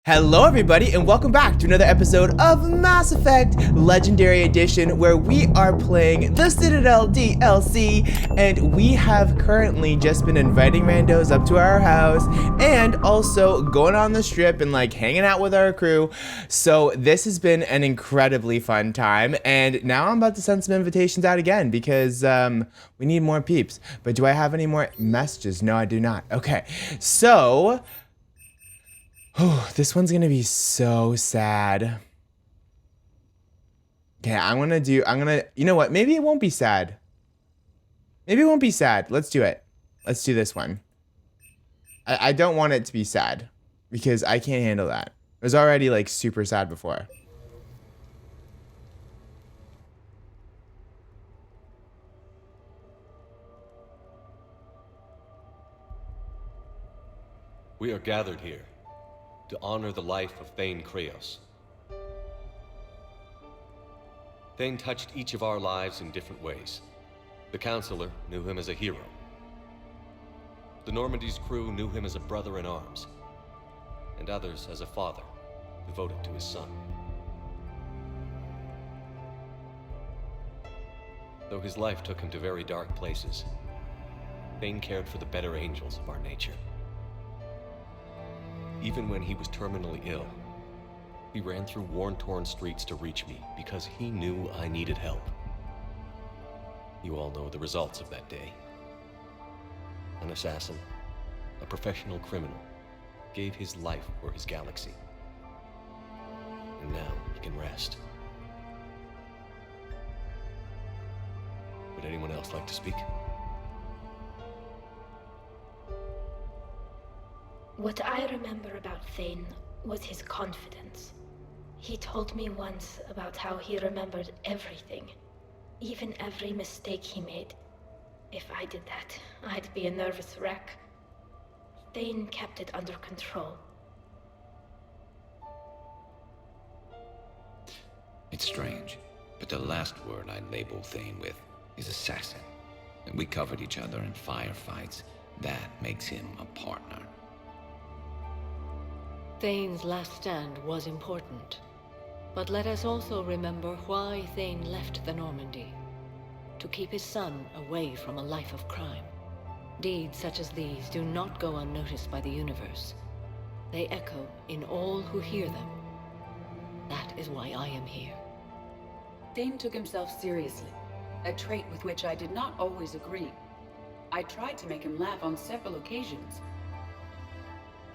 Hello everybody and welcome back to another episode of Mass Effect Legendary Edition, where we are playing the Citadel DLC, and we have currently just been inviting randos up to our house and also going on the strip and like hanging out with our crew. So this has been an incredibly fun time, and now I'm about to send some invitations out again because we need more peeps. But do I have any more messages? No, I do not. Okay, so this one's gonna be so sad. Okay, you know what? Maybe it won't be sad. Maybe it won't be sad. Let's do it. Let's do this one. I don't want it to be sad because I can't handle that. It was already like super sad before. We are gathered here to honor the life of Thane Kreos. Thane touched each of our lives in different ways. The Counselor knew him as a hero. The Normandy's crew knew him as a brother in arms, and others as a father devoted to his son. Though his life took him to very dark places, Thane cared for the better angels of our nature. Even when he was terminally ill, he ran through worn-torn streets to reach me because he knew I needed help. You all know the results of that day. An assassin, a professional criminal, gave his life for his galaxy. And now he can rest. Would anyone else like to speak? What I remember about Thane was his confidence. He told me once about how he remembered everything, even every mistake he made. If I did that, I'd be a nervous wreck. Thane kept it under control. It's strange, but the last word I'd label Thane with is assassin. And we covered each other in firefights. That makes him a partner. Thane's last stand was important, but let us also remember why Thane left the Normandy. To keep his son away from a life of crime. Deeds such as these do not go unnoticed by the universe. They echo in all who hear them. That is why I am here. Thane took himself seriously, a trait with which I did not always agree. I tried to make him laugh on several occasions.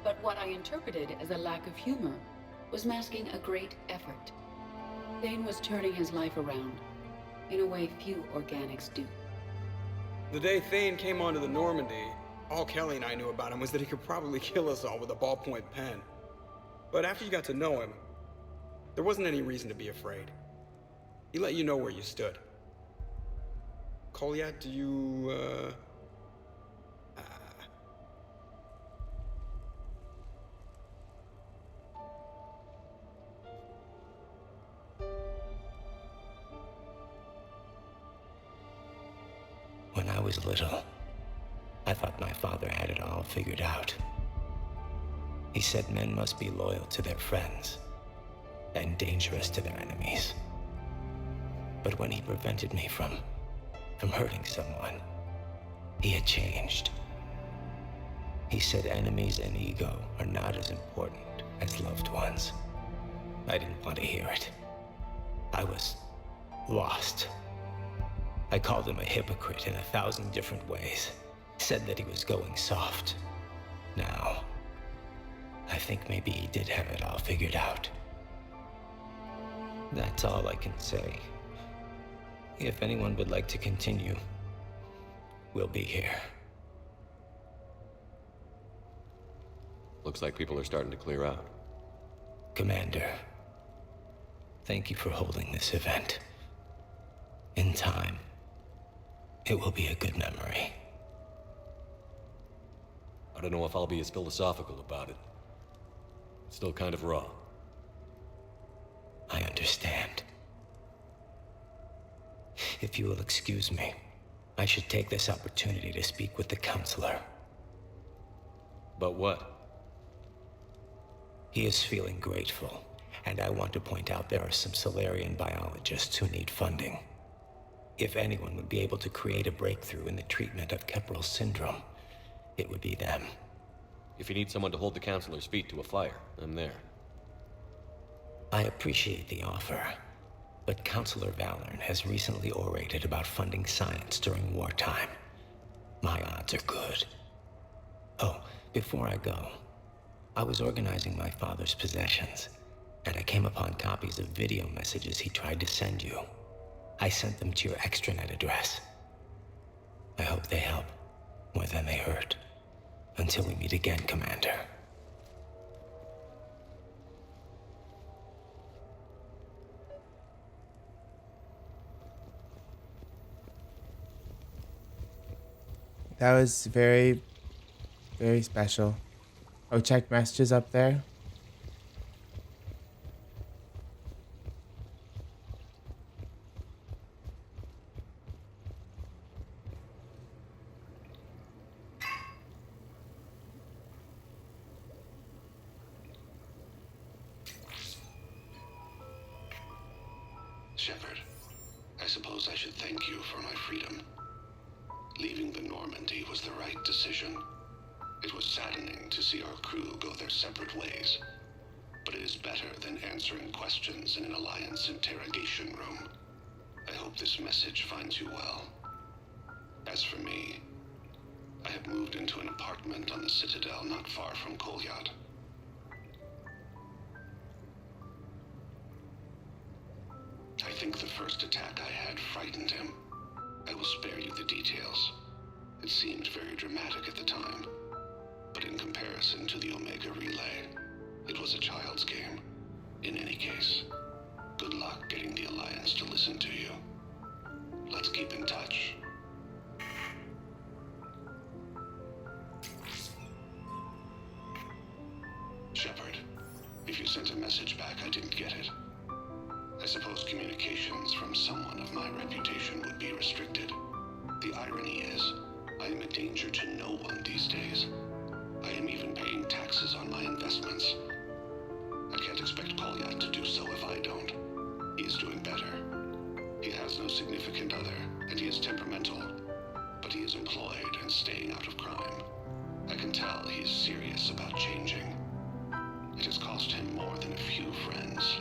But what I interpreted as a lack of humor was masking a great effort. Thane was turning his life around, in a way few organics do. The day Thane came onto the Normandy, all Kelly and I knew about him was that he could probably kill us all with a ballpoint pen. But after you got to know him, there wasn't any reason to be afraid. He let you know where you stood. Kolya, do you, When I was little, I thought my father had it all figured out. He said men must be loyal to their friends and dangerous to their enemies. But when he prevented me from hurting someone, he had changed. He said enemies and ego are not as important as loved ones. I didn't want to hear it. I was lost. I called him a hypocrite in 1,000 different ways. Said that he was going soft. Now, I think maybe he did have it all figured out. That's all I can say. If anyone would like to continue, we'll be here. Looks like people are starting to clear out. Commander, thank you for holding this event. In time, it will be a good memory. I don't know if I'll be as philosophical about it. It's still kind of raw. I understand. If you will excuse me, I should take this opportunity to speak with the Counselor. But what? He is feeling grateful, and I want to point out there are some Solarian biologists who need funding. If anyone would be able to create a breakthrough in the treatment of Kepral syndrome, it would be them. If you need someone to hold the counselor's feet to a fire, I'm there. I appreciate the offer, but Counselor Valorn has recently orated about funding science during wartime. My odds are good. Oh, before I go, I was organizing my father's possessions, and I came upon copies of video messages he tried to send you. I sent them to your extranet address. I hope they help, more than they hurt. Until we meet again, Commander. That was very, very special. Oh, check messages up there. Shepard, I suppose I should thank you for my freedom. Leaving the Normandy was the right decision. It was saddening to see our crew go their separate ways, but it is better than answering questions in an Alliance interrogation room. I hope this message finds you well. As for me, I have moved into an apartment on the Citadel not far from Kolyat. I think the first attack I had frightened him. I will spare you the details. It seemed very dramatic at the time, but in comparison to the Omega Relay, it was a child's game. In any case, good luck getting the Alliance to listen to you. Let's keep in touch. Shepard, if you sent a message back, I didn't get it. I suppose communications from someone of my reputation would be restricted. The irony is, I am a danger to no one these days. I am even paying taxes on my investments. I can't expect Kolyat to do so if I don't. He is doing better. He has no significant other, and he is temperamental. But he is employed and staying out of crime. I can tell he is serious about changing. It has cost him more than a few friends.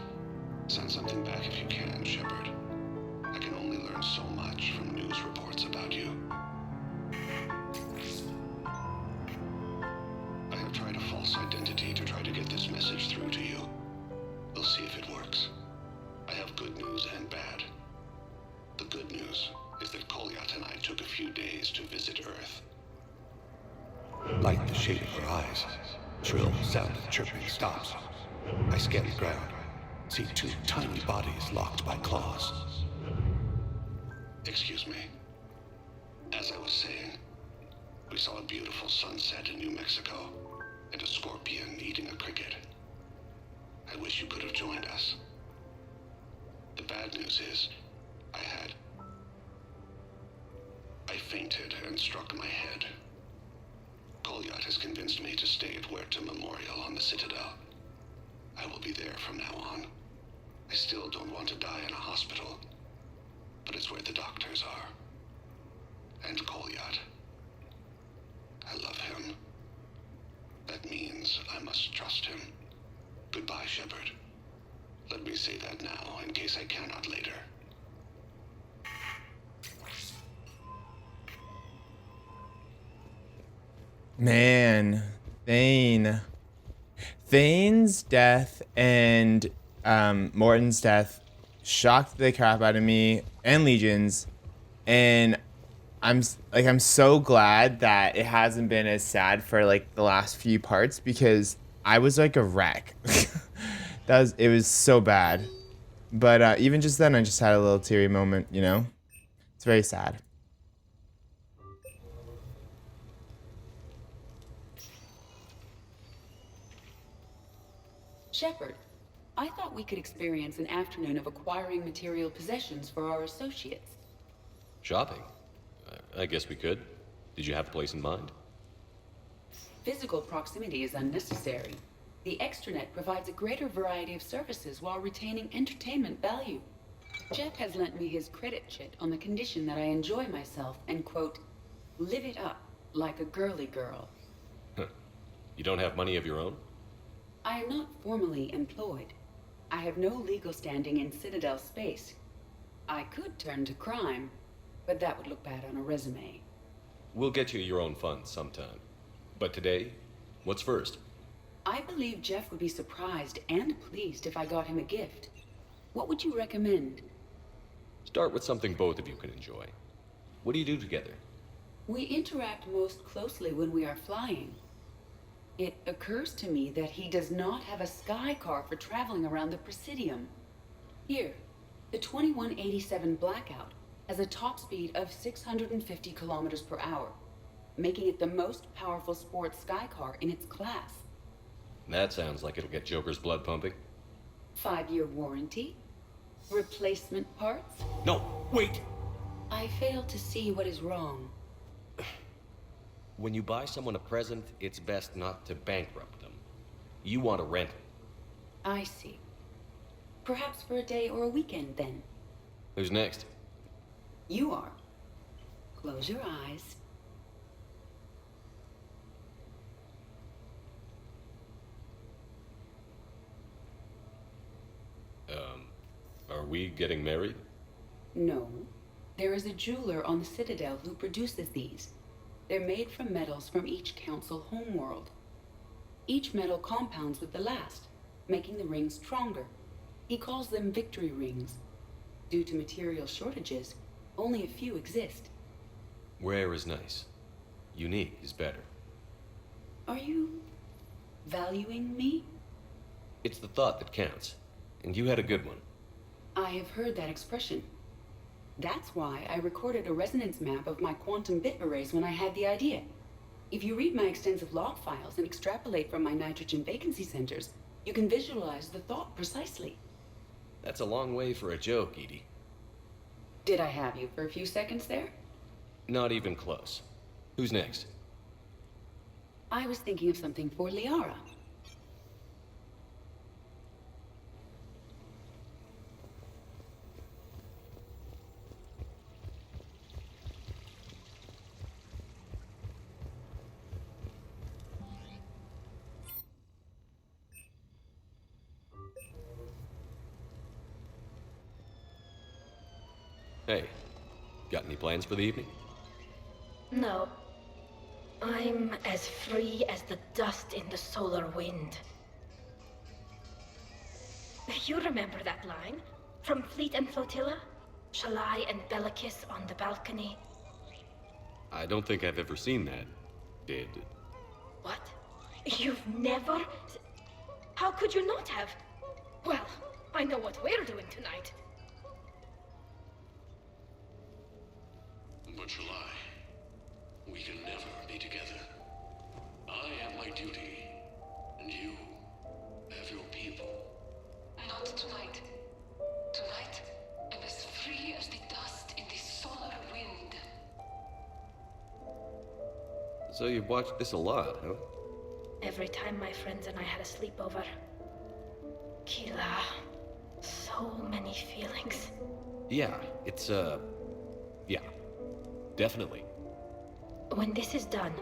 Send something back if you can, Shepard. I can only learn so much from news reports about you. I have tried a false identity to try to get this message through to you. We'll see if it works. I have good news and bad. The good news is that Kolyat and I took a few days to visit Earth. Light the shade of her eyes. Shrill sound of chirping stops. I scan the ground. See two tiny bodies locked by claws. Excuse me. As I was saying, we saw a beautiful sunset in New Mexico, and a scorpion eating a cricket. I wish you could have joined us. The bad news is, I fainted and struck my head. Kolyat has convinced me to stay at Huerta Memorial on the Citadel. I will be there from now on. I still don't want to die in a hospital, but it's where the doctors are. And Kolyat. I love him. That means I must trust him. Goodbye, Shepard. Let me say that now, in case I cannot later. Man, Thane's death and Morton's death shocked the crap out of me and Legion's, and I'm so glad that it hasn't been as sad for like the last few parts, because I was like a wreck. It was so bad. But even just then, I just had a little teary moment, you know? It's very sad. Shepard, I thought we could experience an afternoon of acquiring material possessions for our associates. Shopping? I guess we could. Did you have a place in mind? Physical proximity is unnecessary. The extranet provides a greater variety of services while retaining entertainment value. Jeff has lent me his credit chit on the condition that I enjoy myself and, quote, live it up like a girly girl. You don't have money of your own? I am not formally employed. I have no legal standing in Citadel space. I could turn to crime, but that would look bad on a resume. We'll get you your own funds sometime. But today, what's first? I believe Jeff would be surprised and pleased if I got him a gift. What would you recommend? Start with something both of you can enjoy. What do you do together? We interact most closely when we are flying. It occurs to me that he does not have a sky car for traveling around the Presidium. Here, the 2187 Blackout has a top speed of 650 kilometers per hour, making it the most powerful sports sky car in its class. That sounds like it'll get Joker's blood pumping. 5-year warranty? Replacement parts? No, wait! I fail to see what is wrong. When you buy someone a present, it's best not to bankrupt them. You want to rent it. I see. Perhaps for a day or a weekend, then. Who's next? You are. Close your eyes. Are we getting married? No. There is a jeweler on the Citadel who produces these. They're made from metals from each council homeworld. Each metal compounds with the last, making the rings stronger. He calls them victory rings. Due to material shortages, only a few exist. Rare is nice. Unique is better. Are you valuing me? It's the thought that counts. And you had a good one. I have heard that expression. That's why I recorded a resonance map of my quantum bit arrays when I had the idea. If you read my extensive log files and extrapolate from my nitrogen vacancy centers, you can visualize the thought precisely. That's a long way for a joke, Edie. Did I have you for a few seconds there? Not even close. Who's next? I was thinking of something for Liara. Hey, got any plans for the evening? No. I'm as free as the dust in the solar wind. You remember that line? From Fleet and Flotilla? Shalai and Bellicus on the balcony? I don't think I've ever seen that. Did... What? You've never... How could you not have? Well, I know what we're doing tonight. But July, we can never be together. I have my duty, and you have your people. Not tonight. Tonight, I'm as free as the dust in the solar wind. So you've watched this a lot, huh? Every time my friends and I had a sleepover. Kila. So many feelings. Yeah, it's, yeah. Definitely. When this is done,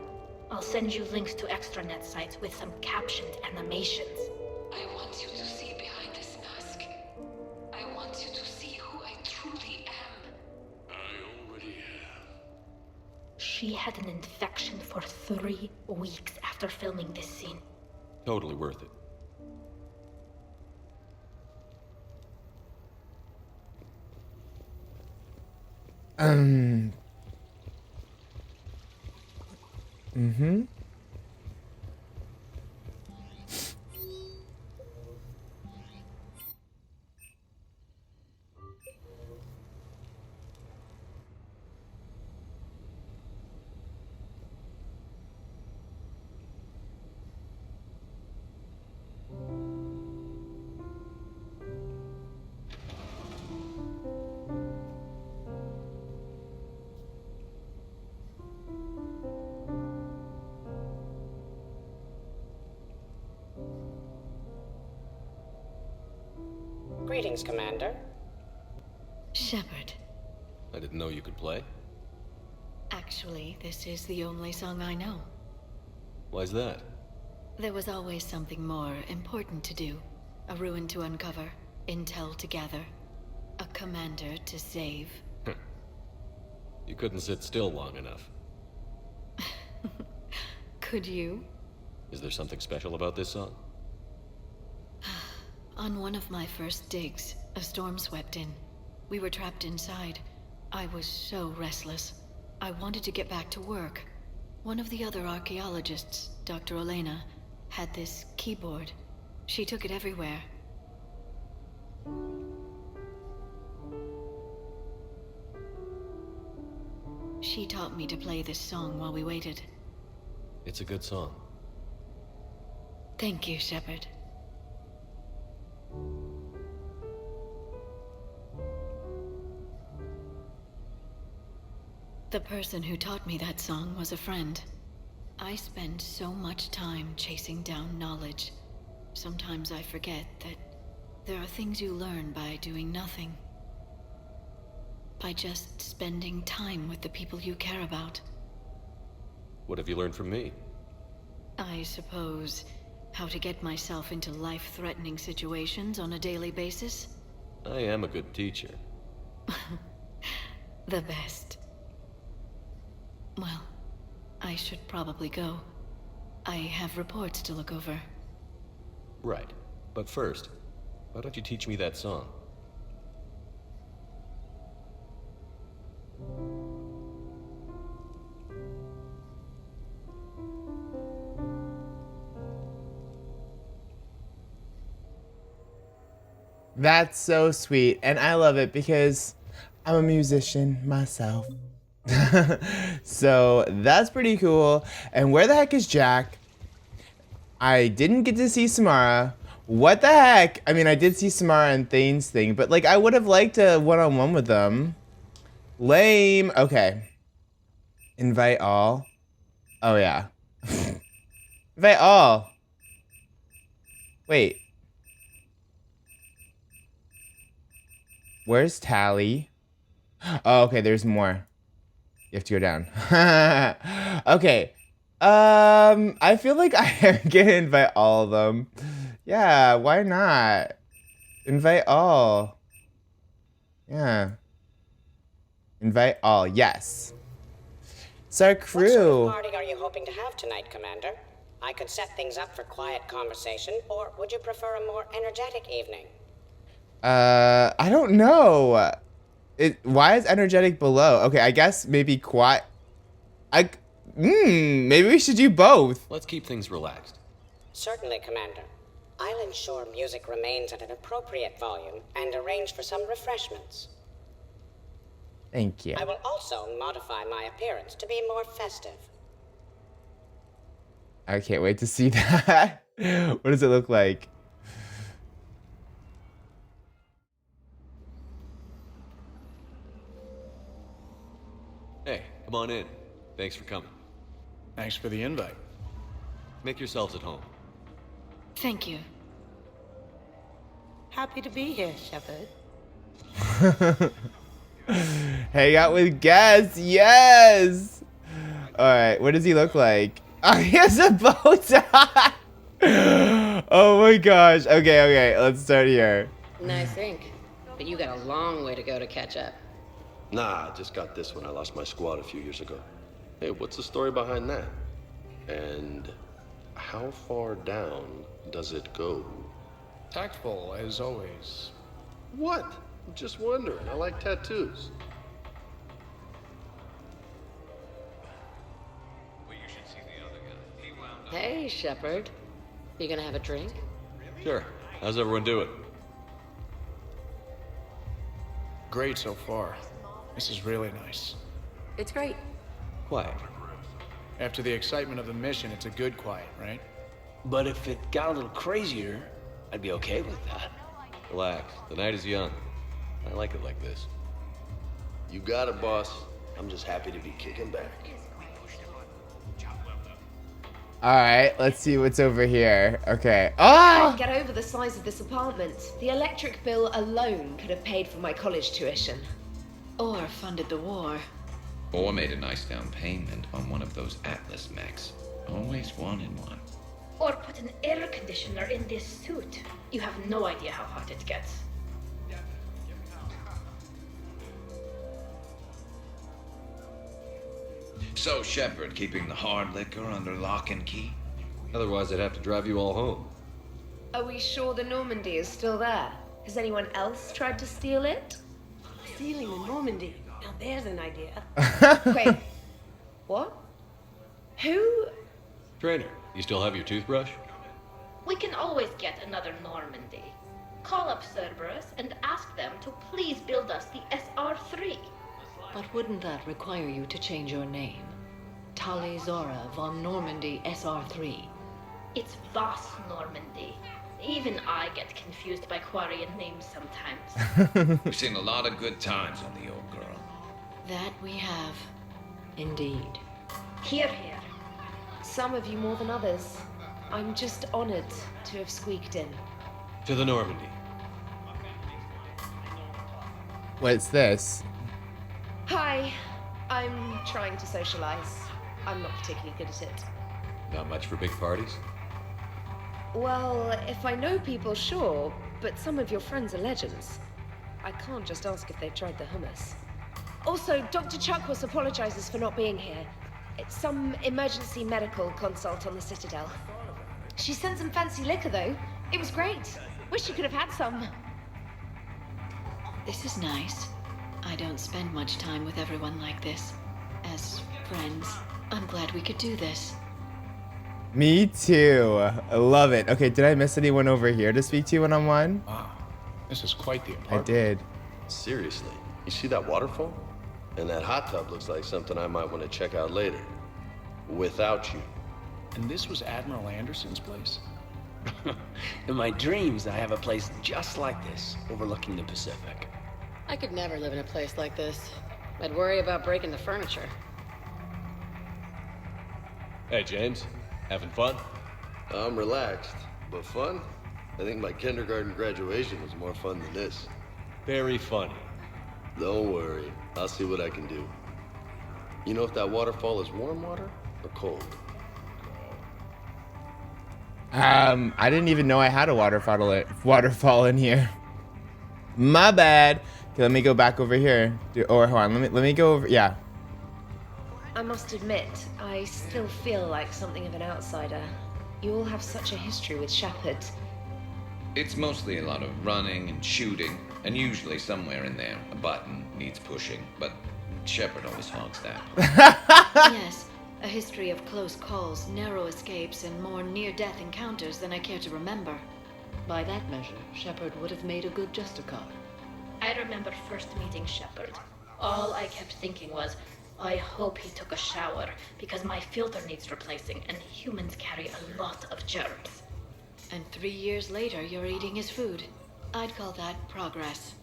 I'll send you links to extranet sites with some captioned animations. I want you to see behind this mask. I want you to see who I truly am. I already have. She had an infection for 3 weeks after filming this scene. Totally worth it. Mm-hmm. Greetings, Commander. Shepard. I didn't know you could play. Actually, this is the only song I know. Why's that? There was always something more important to do. A ruin to uncover, intel to gather, a commander to save. You couldn't sit still long enough. Could you? Is there something special about this song? On one of my first digs, a storm swept in. We were trapped inside. I was so restless. I wanted to get back to work. One of the other archaeologists, Dr. Elena, had this keyboard. She took it everywhere. She taught me to play this song while we waited. It's a good song. Thank you, Shepard. The person who taught me that song was a friend. I spend so much time chasing down knowledge. Sometimes I forget that there are things you learn by doing nothing. By just spending time with the people you care about. What have you learned from me? I suppose how to get myself into life-threatening situations on a daily basis. I am a good teacher. The best. Well, I should probably go. I have reports to look over. Right. But first, why don't you teach me that song? That's so sweet, and I love it because I'm a musician myself. So that's pretty cool. And where the heck is Jack? I didn't get to see Samara. What the heck? I mean, I did see Samara and Thane's thing, but like I would have liked a one-on-one with them. Lame. Okay. Invite all. Oh yeah. Invite all. Wait. Where's Tally? Oh, okay, there's more. You have to go down. Okay. I feel like I can invite all of them. Yeah, why not? Invite all. Yeah. Invite all, yes. It's our What sort of crew. party are you hoping to have tonight, Commander? I could set things up for quiet conversation, or would you prefer a more energetic evening? I don't know. Why is energetic below? Okay, I guess maybe quiet. Maybe we should do both. Let's keep things relaxed. Certainly, Commander. I'll ensure music remains at an appropriate volume and arrange for some refreshments. Thank you. I will also modify my appearance to be more festive. I can't wait to see that. What does it look like? Hey, come on in. Thanks for coming. Thanks for the invite. Make yourselves at home. Thank you. Happy to be here, Shepard. Hang out with guests, yes! Alright, what does he look like? Oh, he has a bow tie! Oh my gosh. Okay, let's start here. Nice ink. But you got a long way to go to catch up. Nah, I just got this when I lost my squad a few years ago. Hey, what's the story behind that? And how far down does it go? Tactful, as always. What? I'm just wondering. I like tattoos. Hey, Shepard. You gonna have a drink? Sure. How's everyone doing? Great so far. This is really nice. It's great. Quiet. After the excitement of the mission, it's a good quiet, right? But if it got a little crazier, I'd be okay with that. Relax. The night is young. I like it like this. You got it, boss. I'm just happy to be kicking back. All right, let's see what's over here. Okay. I Oh! can't get over the size of this apartment. The electric bill alone could have paid for my college tuition. Or funded the war. Or made a nice down payment on one of those Atlas mechs. Always wanted one. Or put an air conditioner in this suit. You have no idea how hot it gets. So, Shepard, keeping the hard liquor under lock and key? Otherwise, I'd have to drive you all home. Are we sure the Normandy is still there? Has anyone else tried to steal it? Stealing the Normandy. Now there's an idea. Wait. What? Who? Trainer, you still have your toothbrush? We can always get another Normandy. Call up Cerberus and ask them to please build us the SR3. But wouldn't that require you to change your name? Tali Zora von Normandy SR3. It's Voss Normandy. Even I get confused by Quarian names sometimes. We've seen a lot of good times on the old girl. That we have. Indeed. Hear, hear. Some of you more than others. I'm just honored to have squeaked in. To the Normandy. What's this? Hi. I'm trying to socialize. I'm not particularly good at it. Not much for big parties? Well, if I know people, sure, but some of your friends are legends. I can't just ask if they've tried the hummus. Also, Dr. Chuckwas apologizes for not being here. It's some emergency medical consult on the Citadel. She sent some fancy liquor, though. It was great. Wish you could have had some. This is nice. I don't spend much time with everyone like this. As friends, I'm glad we could do this. Me too. I love it. Okay, did I miss anyone over here to speak to one-on-one? Wow, this is quite the apartment. I did. Seriously, you see that waterfall? And that hot tub looks like something I might want to check out later. Without you. And this was Admiral Anderson's place? In my dreams, I have a place just like this, overlooking the Pacific. I could never live in a place like this. I'd worry about breaking the furniture. Hey, James. Having fun? I'm relaxed, but fun? I think my kindergarten graduation was more fun than this. Very funny. Don't worry, I'll see what I can do. You know if that waterfall is warm water or cold? I didn't even know I had a waterfall in here. My bad. Okay, let me go back over here. Or hold on, let me go over. Yeah. I must admit, I still feel like something of an outsider. You all have such a history with Shepard. It's mostly a lot of running and shooting, and usually somewhere in there a button needs pushing, but Shepard always hogs that. Yes, a history of close calls, narrow escapes, and more near-death encounters than I care to remember. By that measure, Shepard would have made a good Justicar. I remember first meeting Shepard. All I kept thinking was, I hope he took a shower, because my filter needs replacing, and humans carry a lot of germs. And 3 years later, you're eating his food. I'd call that progress.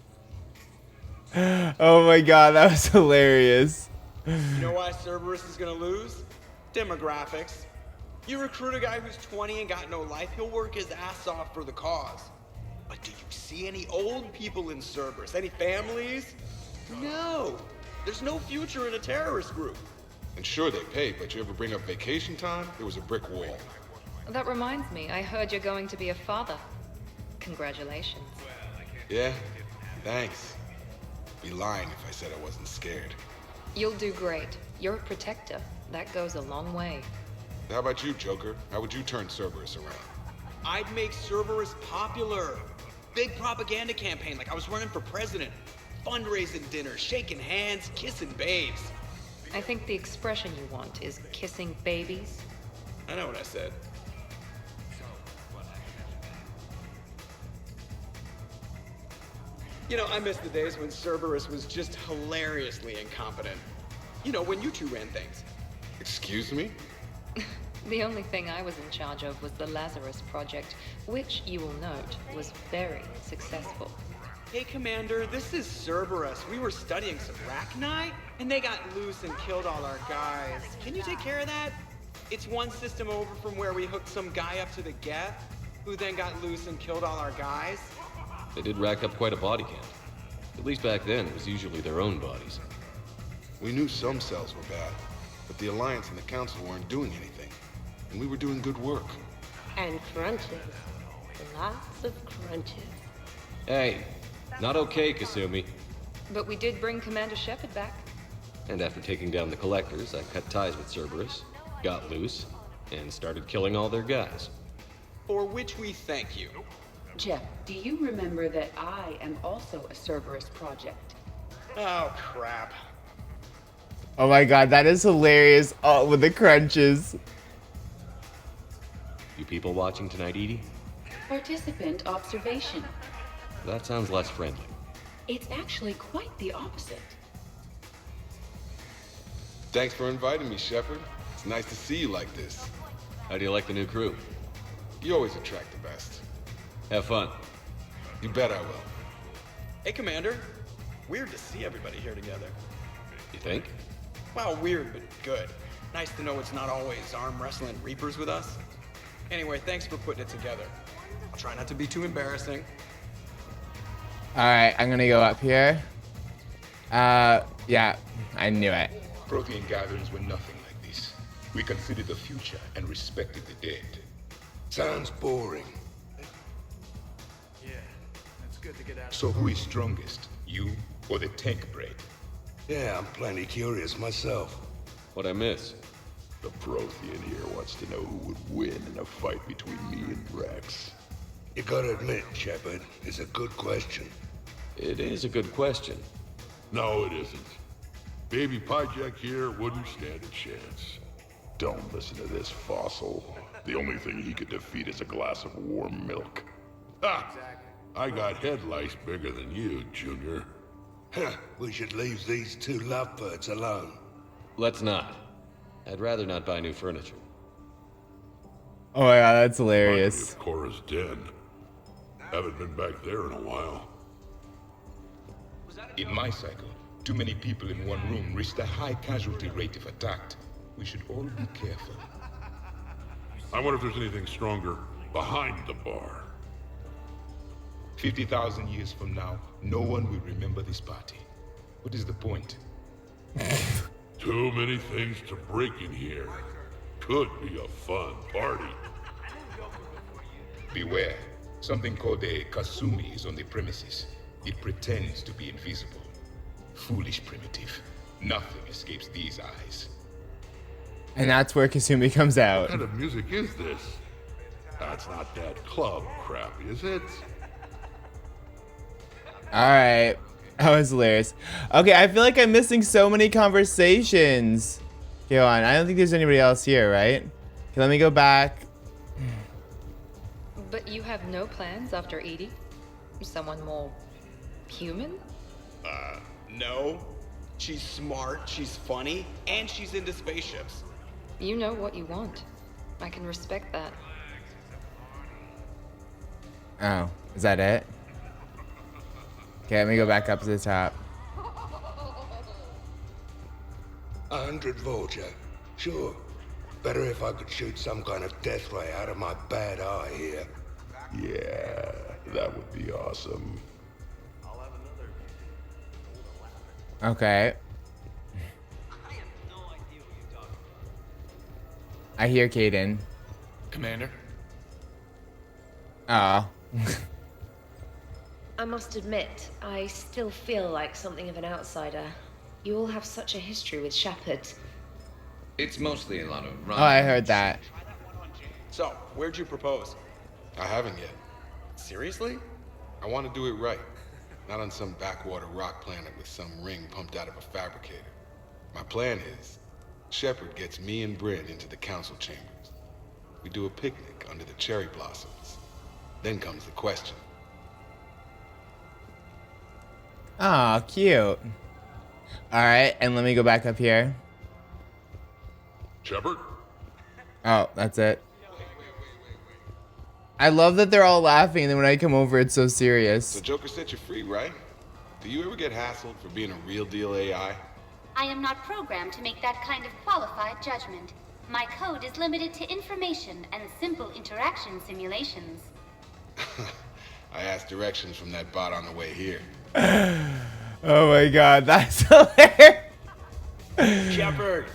Oh my god, that was hilarious. You know why Cerberus is gonna lose? Demographics. You recruit a guy who's 20 and got no life, he'll work his ass off for the cause. But do you see any old people in Cerberus? Any families? No. There's no future in a terrorist group. And sure they pay, but you ever bring up vacation time, there was a brick wall. That reminds me, I heard you're going to be a father. Congratulations. Yeah, thanks. Be lying if I said I wasn't scared. You'll do great. You're a protector. That goes a long way. How about you, Joker? How would you turn Cerberus around? I'd make Cerberus popular. Big propaganda campaign like I was running for president. Fundraising dinners, shaking hands, kissing babes. I think the expression you want is kissing babies. I know what I said. You know, I miss the days when Cerberus was just hilariously incompetent. You know, when you two ran things. Excuse me? The only thing I was in charge of was the Lazarus Project, which, you will note, was very successful. Hey, Commander, this is Cerberus. We were studying some Rachni, and they got loose and killed all our guys. Can you take care of that? It's one system over from where we hooked some guy up to the geth, who then got loose and killed all our guys. They did rack up quite a body count. At least back then, it was usually their own bodies. We knew some cells were bad, but the Alliance and the Council weren't doing anything. And we were doing good work. And crunches. Lots of crunches. Hey, not okay, Kasumi. But we did bring Commander Shepard back. And after taking down the Collectors, I cut ties with Cerberus, got loose, and started killing all their guys. For which we thank you. Jeff, do you remember that I am also a Cerberus project? Oh, crap. Oh my god, that is hilarious. Oh, with the crunches. You people watching tonight, Edie? Participant observation. That sounds less friendly. It's actually quite the opposite. Thanks for inviting me, Shepard. It's nice to see you like this. How do you like the new crew? You always attract the best. Have fun. You bet I will. Hey, Commander. Weird to see everybody here together. You think? Well, weird, but good. Nice to know it's not always arm wrestling Reapers with us. Anyway, thanks for putting it together. I'll try not to be too embarrassing. Alright, I'm gonna go up here. Yeah, I knew it. Protein gatherings were nothing like this. We considered the future and respected the dead. Sounds boring. Yeah, that's good to get out. So who is strongest, you or the tank brain? Yeah, I'm plenty curious myself. What'd I miss? The Prothean here wants to know who would win in a fight between me and Rex. You gotta admit, Shepard, it's a good question. It is a good question. No, it isn't. Baby Pyjack here wouldn't stand a chance. Don't listen to this fossil. The only thing he could defeat is a glass of warm milk. Ha! I got head lice bigger than you, Junior. Huh, we should leave these two lovebirds alone. Let's not. I'd rather not buy new furniture. Oh my god, that's hilarious. Of Cora's den. Haven't been back there in a while. In my cycle, too many people in one room risk a high casualty rate if attacked. We should all be careful. I wonder if there's anything stronger behind the bar. 50,000 years from now, no one will remember this party. What is the point? Too many things to break in here. Could be a fun party. Beware. Something called a Kasumi is on the premises. It pretends to be invisible. Foolish primitive. Nothing escapes these eyes. And that's where Kasumi comes out. What kind of music is this? That's not that club crap, is it? Alright. That was hilarious. Okay, I feel like I'm missing so many conversations. Okay, hold on. I don't think there's anybody else here, right? Okay, let me go back. But you have no plans after Edie? Someone more human? No. She's smart, she's funny, and she's into spaceships. You know what you want. I can respect that. Oh, is that it? Okay, let me go back up to the top. 100 Vulture. Sure. Better if I could shoot some kind of death ray out of my bad eye here. Yeah, that would be awesome. Okay. I hear Kaden. Commander? Oh. I must admit, I still feel like something of an outsider. You all have such a history with Shepard. It's mostly a lot of Oh, I heard that. So, where'd you propose? I haven't yet. Seriously? I want to do it right. Not on some backwater rock planet with some ring pumped out of a fabricator. My plan is, Shepard gets me and Bryn into the council chambers. We do a picnic under the cherry blossoms. Then comes the question. Oh, cute. Alright, and let me go back up here. Shepard? Oh, that's it. I love that they're all laughing, and then when I come over, it's so serious. So Joker set you free, right? Do you ever get hassled for being a real deal AI? I am not programmed to make that kind of qualified judgment. My code is limited to information and simple interaction simulations. I asked directions from that bot on the way here. Oh my god, that's hilarious. Shepard.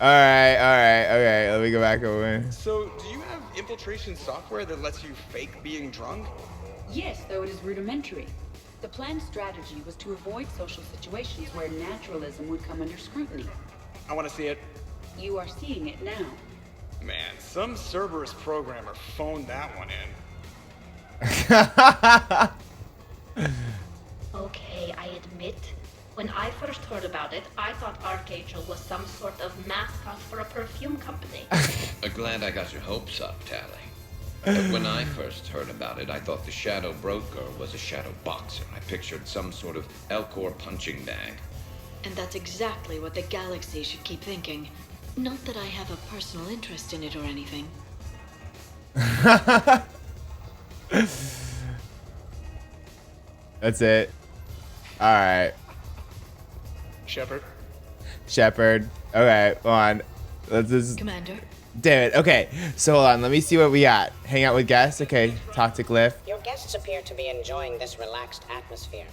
Alright, okay, let me go back over. So, do you have infiltration software that lets you fake being drunk? Yes, though it is rudimentary. The planned strategy was to avoid social situations where naturalism would come under scrutiny. I want to see it. You are seeing it now. Man, some Cerberus programmer phoned that one in. Okay, I admit, when I first heard about it, I thought Archangel was some sort of mascot for a perfume company. Glad I got your hopes up, Tally. But when I first heard about it, I thought the Shadow Broker was a shadow boxer. I pictured some sort of Elcor punching bag. And that's exactly what the galaxy should keep thinking. Not that I have a personal interest in it or anything. That's it. Alright. Shepard. Okay, hold on. Let's just... Commander. Damn it. Okay, so hold on. Let me see what we got. Hang out with guests. Okay, talk to Glyph. Your guests appear to be enjoying this relaxed atmosphere.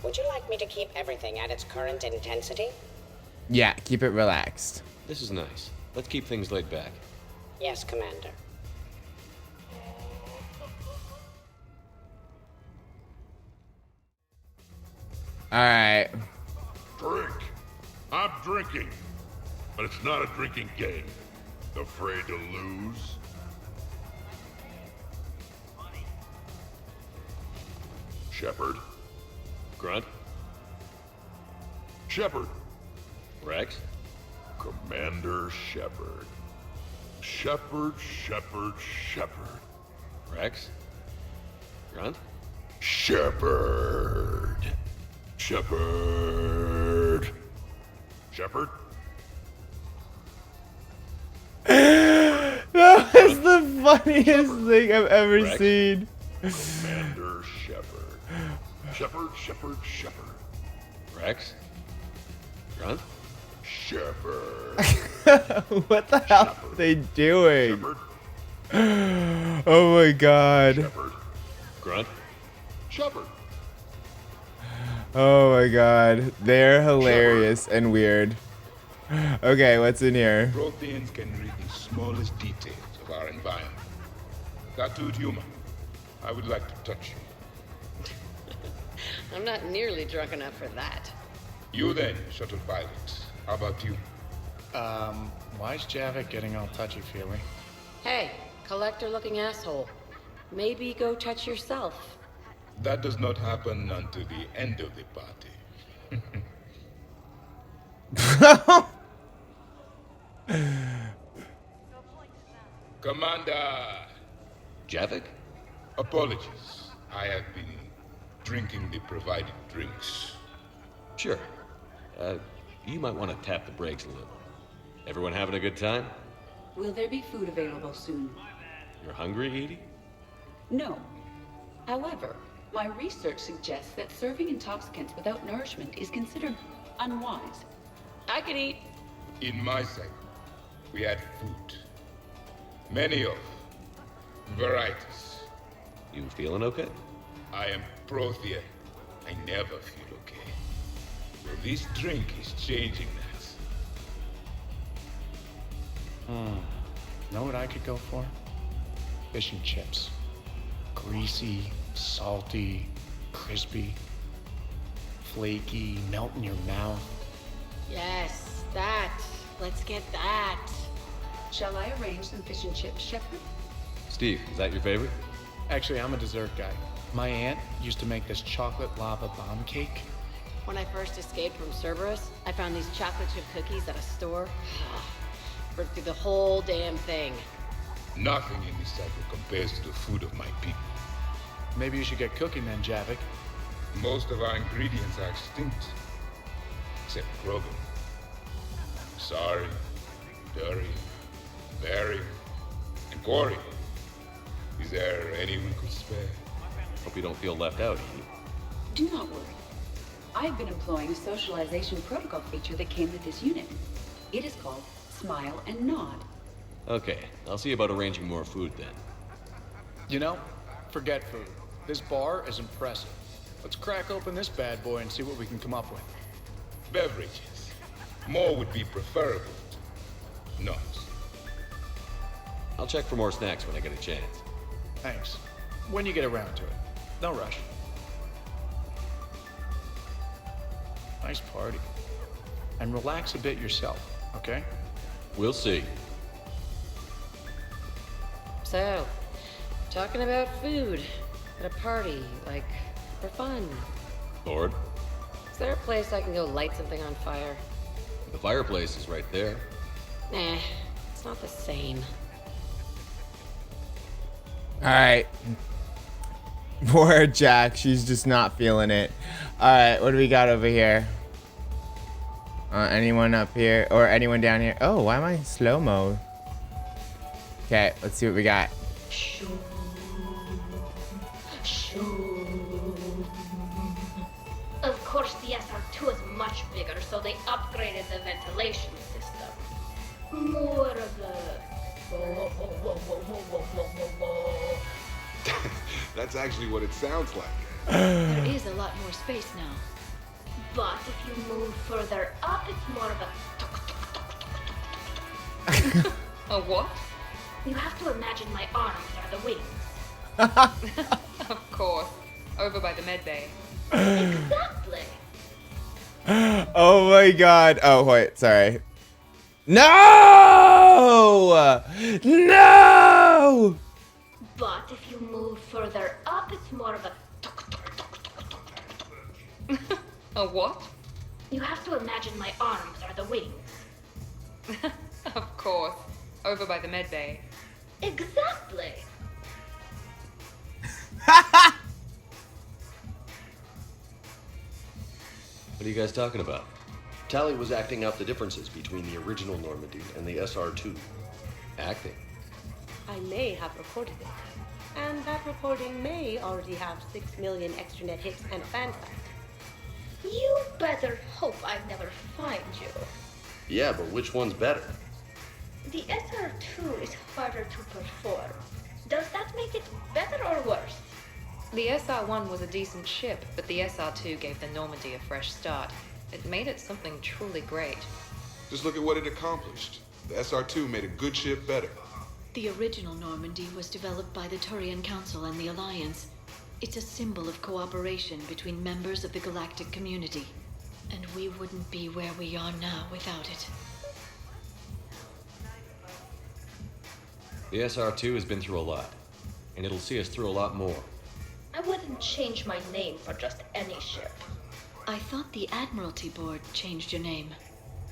Would you like me to keep everything at its current intensity? Yeah, keep it relaxed. This is nice. Let's keep things laid back. Yes, Commander. Alright. Drink. I'm drinking. But it's not a drinking game. Afraid to lose? Shepard. Grunt. Shepard. Rex. Commander Shepard. Shepard. Rex. Grunt. Shepard. Shepard. That was the funniest thing I've ever Rex. seen. Commander Shepard. Shepard. Rex. Grunt. Shepard. What the hell are they doing? Shepard. Oh my god. Shepard. Grunt. Shepard. Oh my god. They're hilarious and weird. Okay, what's in here? Proteins can read the smallest details of our environment. Tattooed human, I would like to touch you. I'm not nearly drunk enough for that. You then, shuttle pilot. How about you? Why is Javik getting all touchy-feely? Hey, collector-looking asshole. Maybe go touch yourself. That does not happen until the end of the party. Commander! Javik? Apologies. I have been drinking the provided drinks. Sure. You might want to tap the brakes a little. Everyone having a good time? Will there be food available soon? You're hungry, Edie? No. However, my research suggests that serving intoxicants without nourishment is considered unwise. I can eat. In my segment, we had food. Many of varieties. You feeling okay? I am Prothea. I never feel okay. Well, this drink is changing that. Know what I could go for? Fish and chips. Greasy, salty, crispy, flaky, melt in your mouth. Yes, that. Let's get that. Shall I arrange some fish and chips, Shepard? Steve, is that your favorite? Actually, I'm a dessert guy. My aunt used to make this chocolate lava bomb cake. When I first escaped from Cerberus, I found these chocolate chip cookies at a store. Worked through the whole damn thing. Nothing in this cycle compares to the food of my people. Maybe you should get cooking then, Javik. Most of our ingredients are extinct. Except Krogan. Sorry, Dury, Barry, and Corey. Is there anyone we could spare? Hope you don't feel left out, Edie. Do not worry. I've been employing a socialization protocol feature that came with this unit. It is called smile, and nod. Okay, I'll see about arranging more food then. You know, forget food. This bar is impressive. Let's crack open this bad boy and see what we can come up with. Beverages. More would be preferable. Nuts. I'll check for more snacks when I get a chance. Thanks. When you get around to it. No rush. Nice party. And relax a bit yourself, okay? We'll see. So, talking about food at a party, like, for fun. Lord? Is there a place I can go light something on fire? The fireplace is right there. Nah, it's not the same. Alright. Poor Jack, she's just not feeling it. Alright, what do we got over here? Anyone up here? Or anyone down here? Oh, why am I slow-mo? Okay, let's see what we got. Of course, the SR2 is much bigger, so they upgraded the ventilation system. More of That's actually what it sounds like. There is a lot more space now. But if you move further up, it's more of a... A what? You have to imagine my arms are the wings. Of course. Over by the med bay. Exactly. Oh my god. Oh, wait, sorry. No! No! But if you move further up, it's more of a... A what? You have to imagine my arms are the wings. Of course. Over by the med bay. Exactly. What are you guys talking about? Tally was acting out the differences between the original Normandy and the SR2. Acting? I may have recorded it. And that recording may already have 6 million extranet hits and a fan fact. You better hope I never find you. Yeah, but which one's better? The SR2 is harder to perform. Does that make it better or worse? The SR1 was a decent ship, but the SR2 gave the Normandy a fresh start. It made it something truly great. Just look at what it accomplished. The SR2 made a good ship better. The original Normandy was developed by the Turian Council and the Alliance. It's a symbol of cooperation between members of the galactic community. And we wouldn't be where we are now without it. The SR2 has been through a lot, and it'll see us through a lot more. I wouldn't change my name for just any ship. I thought the Admiralty Board changed your name.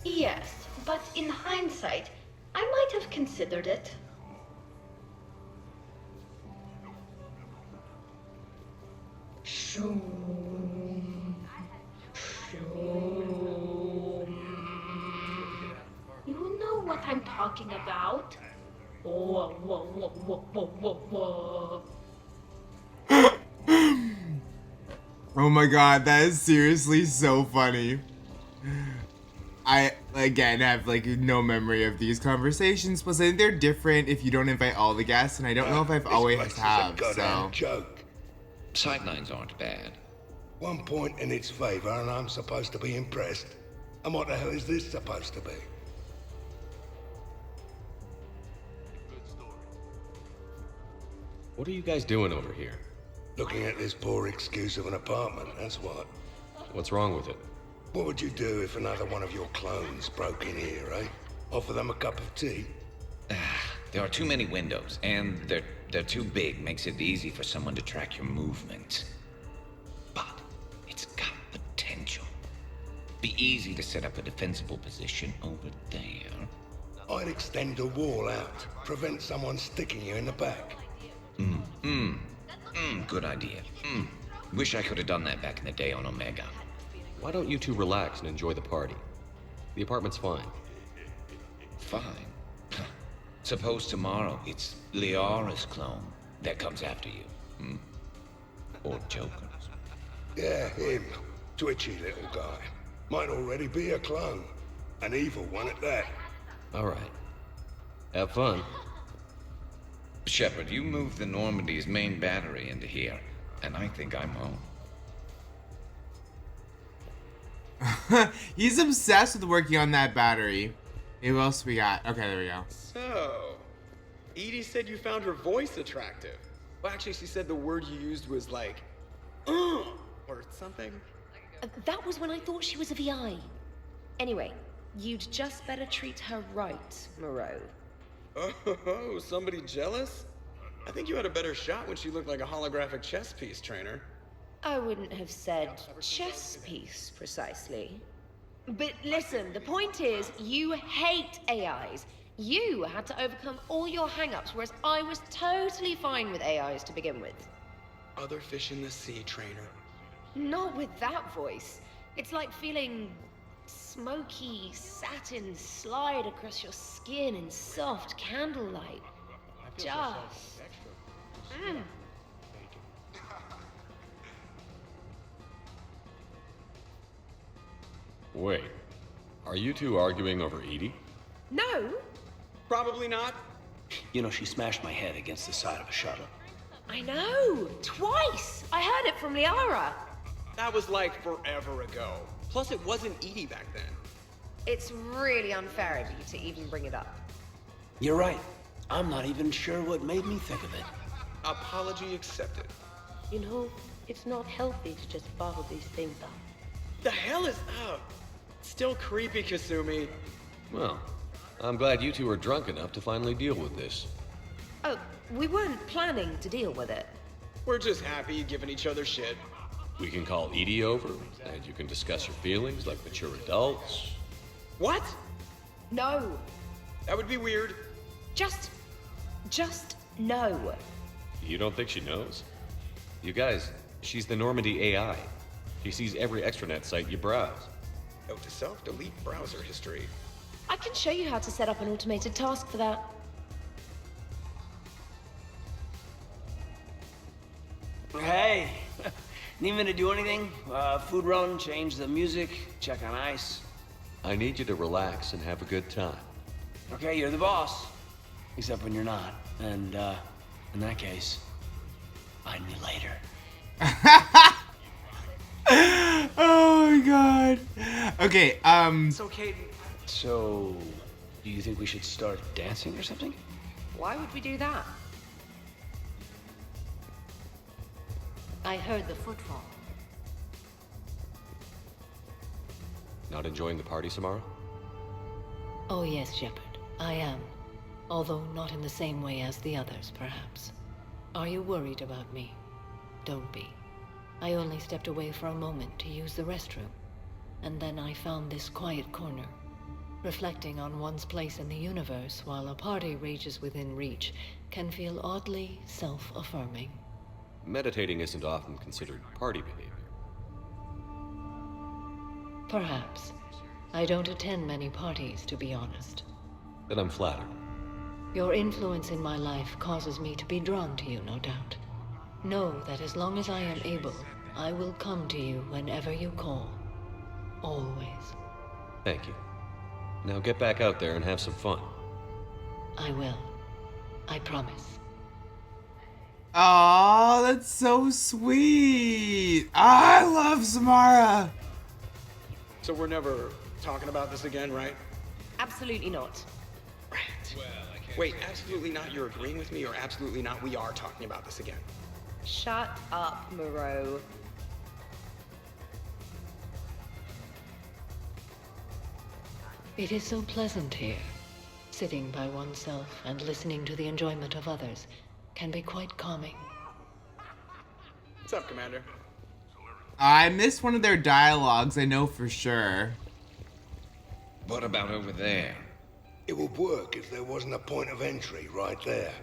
Yes, but in hindsight, I might have considered it. Shoom. Shoom. You know what I'm talking about? Whoa, whoa, whoa, whoa, whoa, whoa, whoa. Oh my god, that is seriously so funny. I, again, have, like, no memory of these conversations, but I think they're different if you don't invite all the guests, and I don't know if I've always have, so... Joke. Sightlines aren't bad. One point in its favor, and I'm supposed to be impressed. And what the hell is this supposed to be? What are you guys doing over here? Looking at this poor excuse of an apartment, that's what. What's wrong with it? What would you do if another one of your clones broke in here, eh? Offer them a cup of tea? There are too many windows, and they're too big. Makes it easy for someone to track your movements. But it's got potential. Be easy to set up a defensible position over there. I'd extend the wall out. Prevent someone sticking you in the back. Good idea. Wish I could have done that back in the day on Omega. Why don't you two relax and enjoy the party? The apartment's fine. Fine? Suppose tomorrow it's Liara's clone that comes after you. Or Joker's. Yeah, him. Twitchy little guy. Might already be a clone. An evil one at that. All right. Have fun. Shepard, you moved the Normandy's main battery into here, and I think I'm home. He's obsessed with working on that battery. Hey, what else we got? Okay, there we go. So, Edie said you found her voice attractive. Well, actually, she said the word you used was like, or something. That was when I thought she was a VI. Anyway, you'd just better treat her right, Moreau. Oh, somebody jealous? I think you had a better shot when she looked like a holographic chess piece, trainer. I wouldn't have said chess piece, precisely. But listen, the point is, you hate AIs. You had to overcome all your hang-ups, whereas I was totally fine with AIs to begin with. Other fish in the sea, trainer. Not with that voice. It's like feeling smoky satin slide across your skin in soft candlelight. Just... Wait, are you two arguing over Edie? No. Probably not. You know, she smashed my head against the side of a shuttle. I know! Twice! I heard it from Liara. That was like forever ago. Plus, it wasn't Edie back then. It's really unfair of you to even bring it up. You're right. I'm not even sure what made me think of it. Apology accepted. You know, it's not healthy to just bottle these things up. The hell is up? Still creepy, Kasumi. Well, I'm glad you two are drunk enough to finally deal with this. Oh, we weren't planning to deal with it. We're just happy giving each other shit. We can call Edie over, and you can discuss your feelings like mature adults. What? No. That would be weird. Just no. You don't think she knows? You guys, she's the Normandy AI. She sees every extranet site you browse. Note to self, delete browser history. I can show you how to set up an automated task for that. Hey, need me to do anything? Food run, change the music, check on ice. I need you to relax and have a good time. Okay, you're the boss. Except when you're not. And, in that case, find me later. Oh my god. Okay, It's okay. So, do you think we should start dancing or something? Why would we do that? I heard the footfall. Not enjoying the party, Samara? Oh yes, Shepard, I am. Although not in the same way as the others, perhaps. Are you worried about me? Don't be. I only stepped away for a moment to use the restroom, and then I found this quiet corner. Reflecting on one's place in the universe while a party rages within reach can feel oddly self-affirming. Meditating isn't often considered party behavior. Perhaps. I don't attend many parties, to be honest. Then I'm flattered. Your influence in my life causes me to be drawn to you, no doubt. Know that as long as I am able, I will come to you whenever you call. Always. Thank you. Now get back out there and have some fun. I will. I promise. Oh, that's so sweet. I love Samara. So we're never talking about this again, right? Absolutely not. Right. Wait, absolutely not you're agreeing with me, or absolutely not we are talking about this again? Shut up, Moreau. It is so pleasant here. Sitting by oneself and listening to the enjoyment of others can be quite calming. What's up, Commander? I missed one of their dialogues, I know for sure. What about over there? It would work if there wasn't a point of entry right there.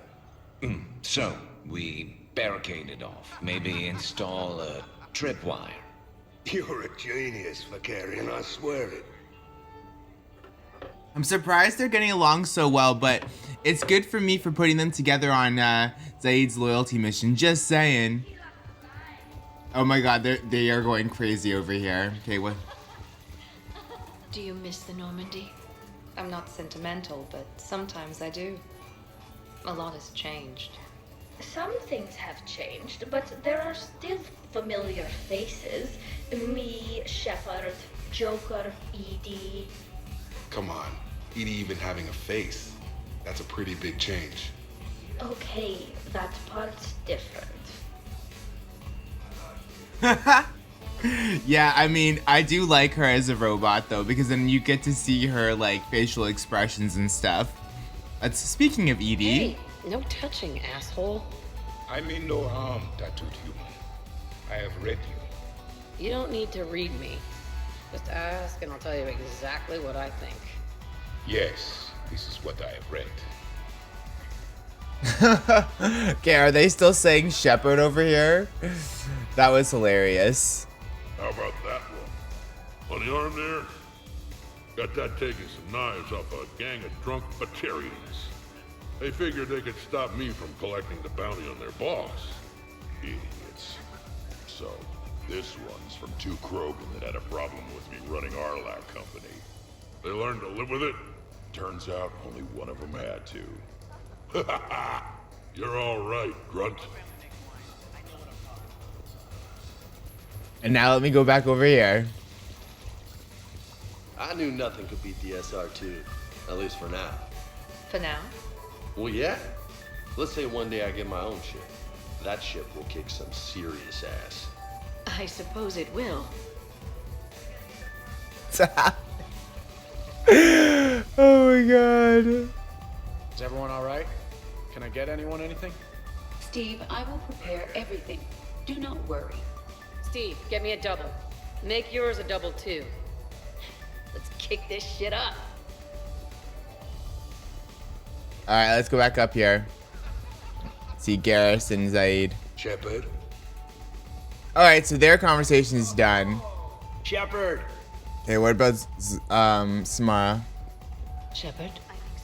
So, we barricade it off. Maybe install a tripwire. You're a genius, Vicarian, I swear it. I'm surprised they're getting along so well, but it's good for me for putting them together on Zaid's loyalty mission. Just saying. Oh my god, they are going crazy over here. Okay, what? Do you miss the Normandy? I'm not sentimental, but sometimes I do. A lot has changed. Some things have changed, but there are still familiar faces. Me, Shepard, Joker, Edie. Come on, Edie even having a face. That's a pretty big change. Okay, that part's different. Yeah, I mean, I do like her as a robot though, because then you get to see her like facial expressions and stuff. Speaking of Edie. Hey, no touching, asshole. I mean no harm, tattooed human. I have read you. You don't need to read me. Just ask and I'll tell you exactly what I think. Yes, this is what I have read. Okay, are they still saying Shepard over here? That was hilarious. How about that one? On the arm there? Got that taking some knives off a gang of drunk Batarians. They figured they could stop me from collecting the bounty on their boss. Idiots. So, this one's from two Krogan that had a problem with me running our lab company. They learned to live with it. Turns out only one of them had to. Ha ha ha! You're all right, Grunt. And now let me go back over here. I knew nothing could beat the SR2, at least for now. For now? Well, yeah. Let's say one day I get my own ship. That ship will kick some serious ass. I suppose it will. Oh my god. Is everyone alright? Can I get anyone anything? Steve, I will prepare everything. Do not worry. Steve, get me a double. Make yours a double too. Let's kick this shit up. Alright, let's go back up here. See Garrus and Zaid. Shepard. Alright, so their conversation is done. Shepard. Okay, what about Samara? Shepard?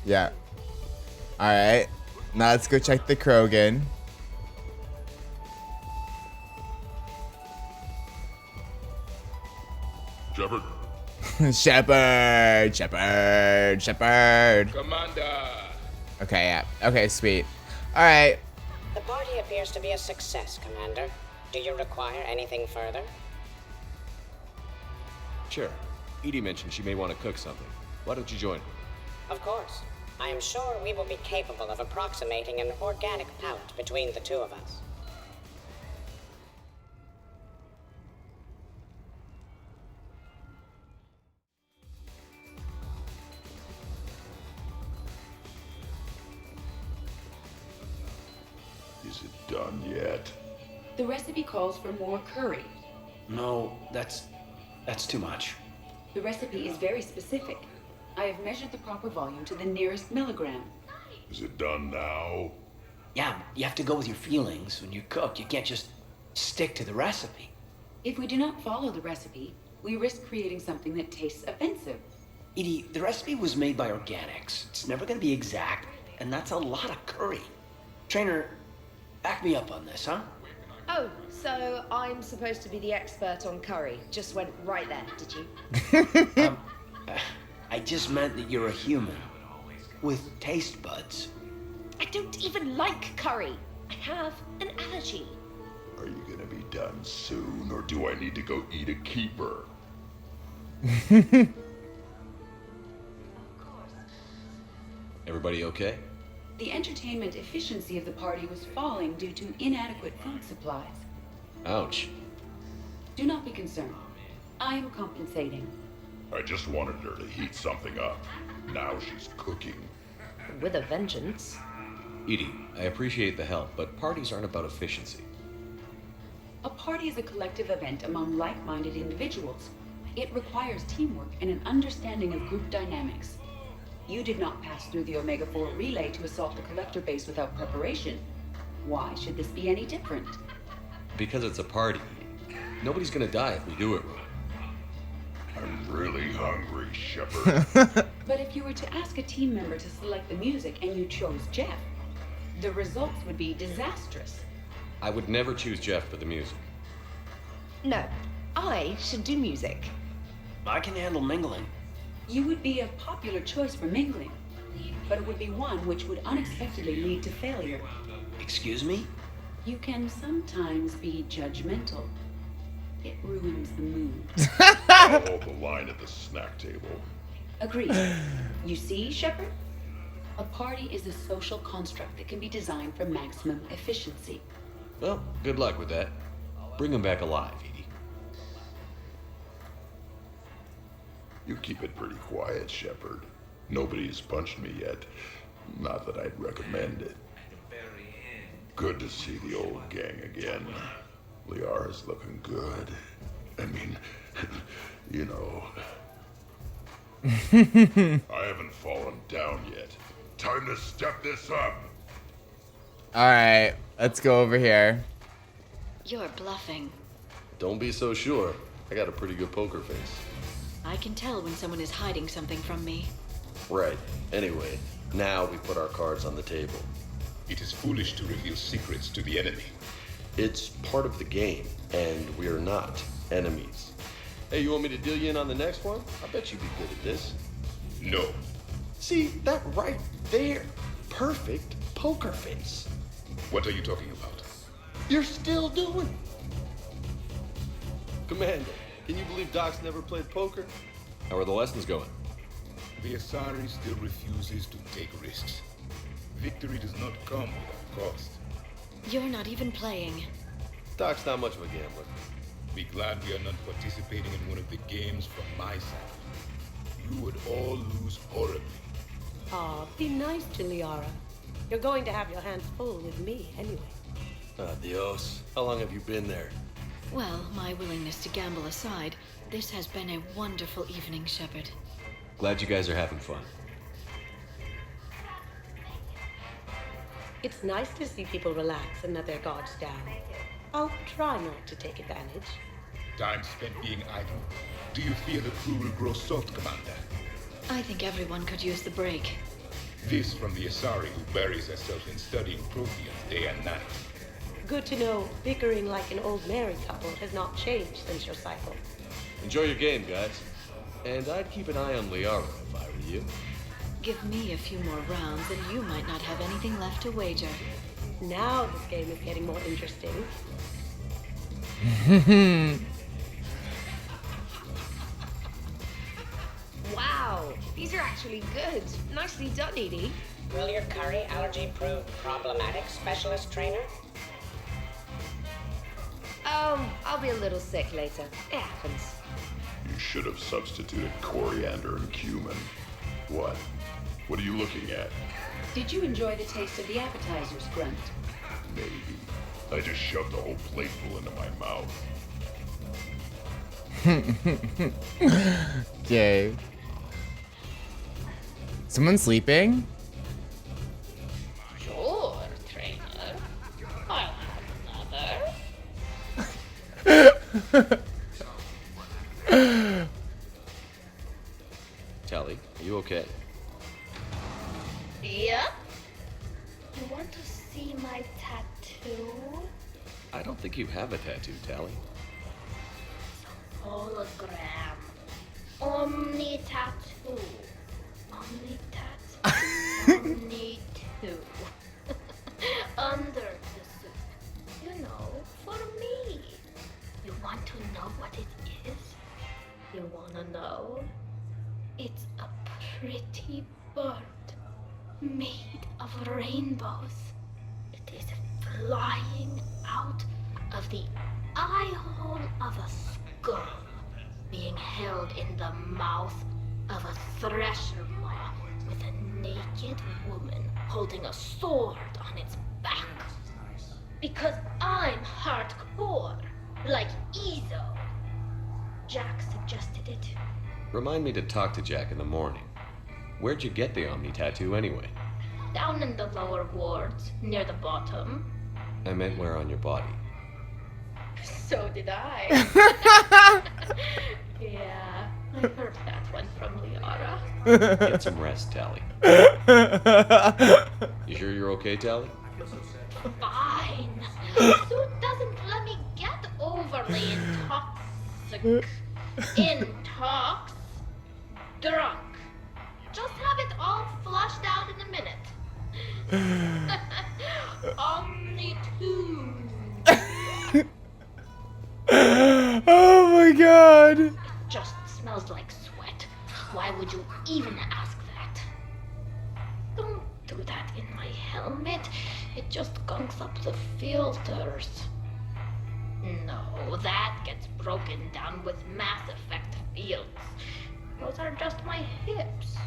Yeah. Alright. Now let's go check the Krogan. Shepard. Shepard. Commander. Okay, yeah. Okay, sweet. Alright. The party appears to be a success, Commander. Do you require anything further? Sure. Edie mentioned she may want to cook something. Why don't you join her? Of course. I am sure we will be capable of approximating an organic palate between the two of us. Is it done yet? The recipe calls for more curry. No, that's too much. The recipe is very specific. I have measured the proper volume to the nearest milligram. Is it done now? Yeah, you have to go with your feelings when you cook. You can't just stick to the recipe. If we do not follow the recipe, we risk creating something that tastes offensive. Edie, the recipe was made by organics. It's never gonna be exact, and that's a lot of curry. Trainer, back me up on this, huh? Oh, so I'm supposed to be the expert on curry. Just went right there, did you? I just meant that you're a human with taste buds. I don't even like curry. I have an allergy. Are you gonna be done soon, or do I need to go eat a keeper? Everybody okay? The entertainment efficiency of the party was falling due to inadequate food supplies. Ouch. Do not be concerned. I am compensating. I just wanted her to heat something up. Now she's cooking. With a vengeance. Edie, I appreciate the help, but parties aren't about efficiency. A party is a collective event among like-minded individuals. It requires teamwork and an understanding of group dynamics. You did not pass through the Omega-4 relay to assault the collector base without preparation. Why should this be any different? Because it's a party. Nobody's gonna die if we do it wrong. I'm really hungry, Shepard. But if you were to ask a team member to select the music and you chose Jeff, the results would be disastrous. I would never choose Jeff for the music. No, I should do music. I can handle mingling. You would be a popular choice for mingling, but it would be one which would unexpectedly lead to failure. Excuse me? You can sometimes be judgmental. It ruins the mood. I'll hold the line at the snack table. Agreed. You see, Shepard? A party is a social construct that can be designed for maximum efficiency. Well, good luck with that. Bring him back alive, Edie. You keep it pretty quiet, Shepard. Nobody's punched me yet. Not that I'd recommend it. Good to see the old gang again. Liara's looking good. I mean, you know. I haven't fallen down yet. Time to step this up. Alright, let's go over here. You're bluffing. Don't be so sure. I got a pretty good poker face. I can tell when someone is hiding something from me. Right. Anyway, now we put our cards on the table. It is foolish to reveal secrets to the enemy. It's part of the game, and we're not enemies. Hey, you want me to deal you in on the next one? I bet you'd be good at this. No. See, that right there. Perfect poker face. What are you talking about? You're still doing it. Commander, can you believe Doc's never played poker? How are the lessons going? The Asari still refuses to take risks. Victory does not come without cost. You're not even playing. Doc's not much of a gambler. Be glad we are not participating in one of the games from my side. You would all lose horribly. Aw, be nice to Liara. You're going to have your hands full with me anyway. Adios. How long have you been there? Well, my willingness to gamble aside, this has been a wonderful evening, Shepard. Glad you guys are having fun. It's nice to see people relax and let their guards down. I'll try not to take advantage. Time spent being idle. Do you fear the crew will grow soft, Commander? I think everyone could use the break. This from the Asari who buries herself in studying Protheans day and night. Good to know bickering like an old married couple has not changed since your cycle. Enjoy your game, guys. And I'd keep an eye on Liara if I were you. Give me a few more rounds and you might not have anything left to wager. Now this game is getting more interesting. Wow, these are actually good. Nicely done, Edie. Will your curry allergy prove problematic, specialist trainer? I'll be a little sick later. It happens. You should have substituted coriander and cumin. What? What are you looking at? Did you enjoy the taste of the appetizers, Grunt? Maybe. I just shoved a whole plateful into my mouth. Okay. Someone sleeping? Sure, trainer. I'll have another. Tally, are you okay? Yep. You want to see my tattoo? I don't think you have a tattoo, Tally. Hologram. Omni tattoo. Omni tattoo. Omni two. Under the suit. You know, for me. You want to know what it is? You wanna know? It's a pretty bird made of rainbows. It is flying out of the eye hole of a skull, being held in the mouth of a thresher maw with a naked woman holding a sword on its back. Because I'm hardcore, like Ezo. Jack suggested it. Remind me to talk to Jack in the morning. Where'd you get the Omni tattoo anyway? Down in the lower wards, near the bottom. I meant where on your body. So did I. Yeah, I heard that one from Liara. Get some rest, Tally. You sure you're okay, Tally? Fine. Suit doesn't let me get overly intox. drunk. Just have it all flushed out in a minute. Only two. Oh my god. It just smells like sweat. Why would you even ask that? Don't do that in my helmet. It just gunks up the filters. No, that gets broken down with Mass Effect fields. Those are just my hips.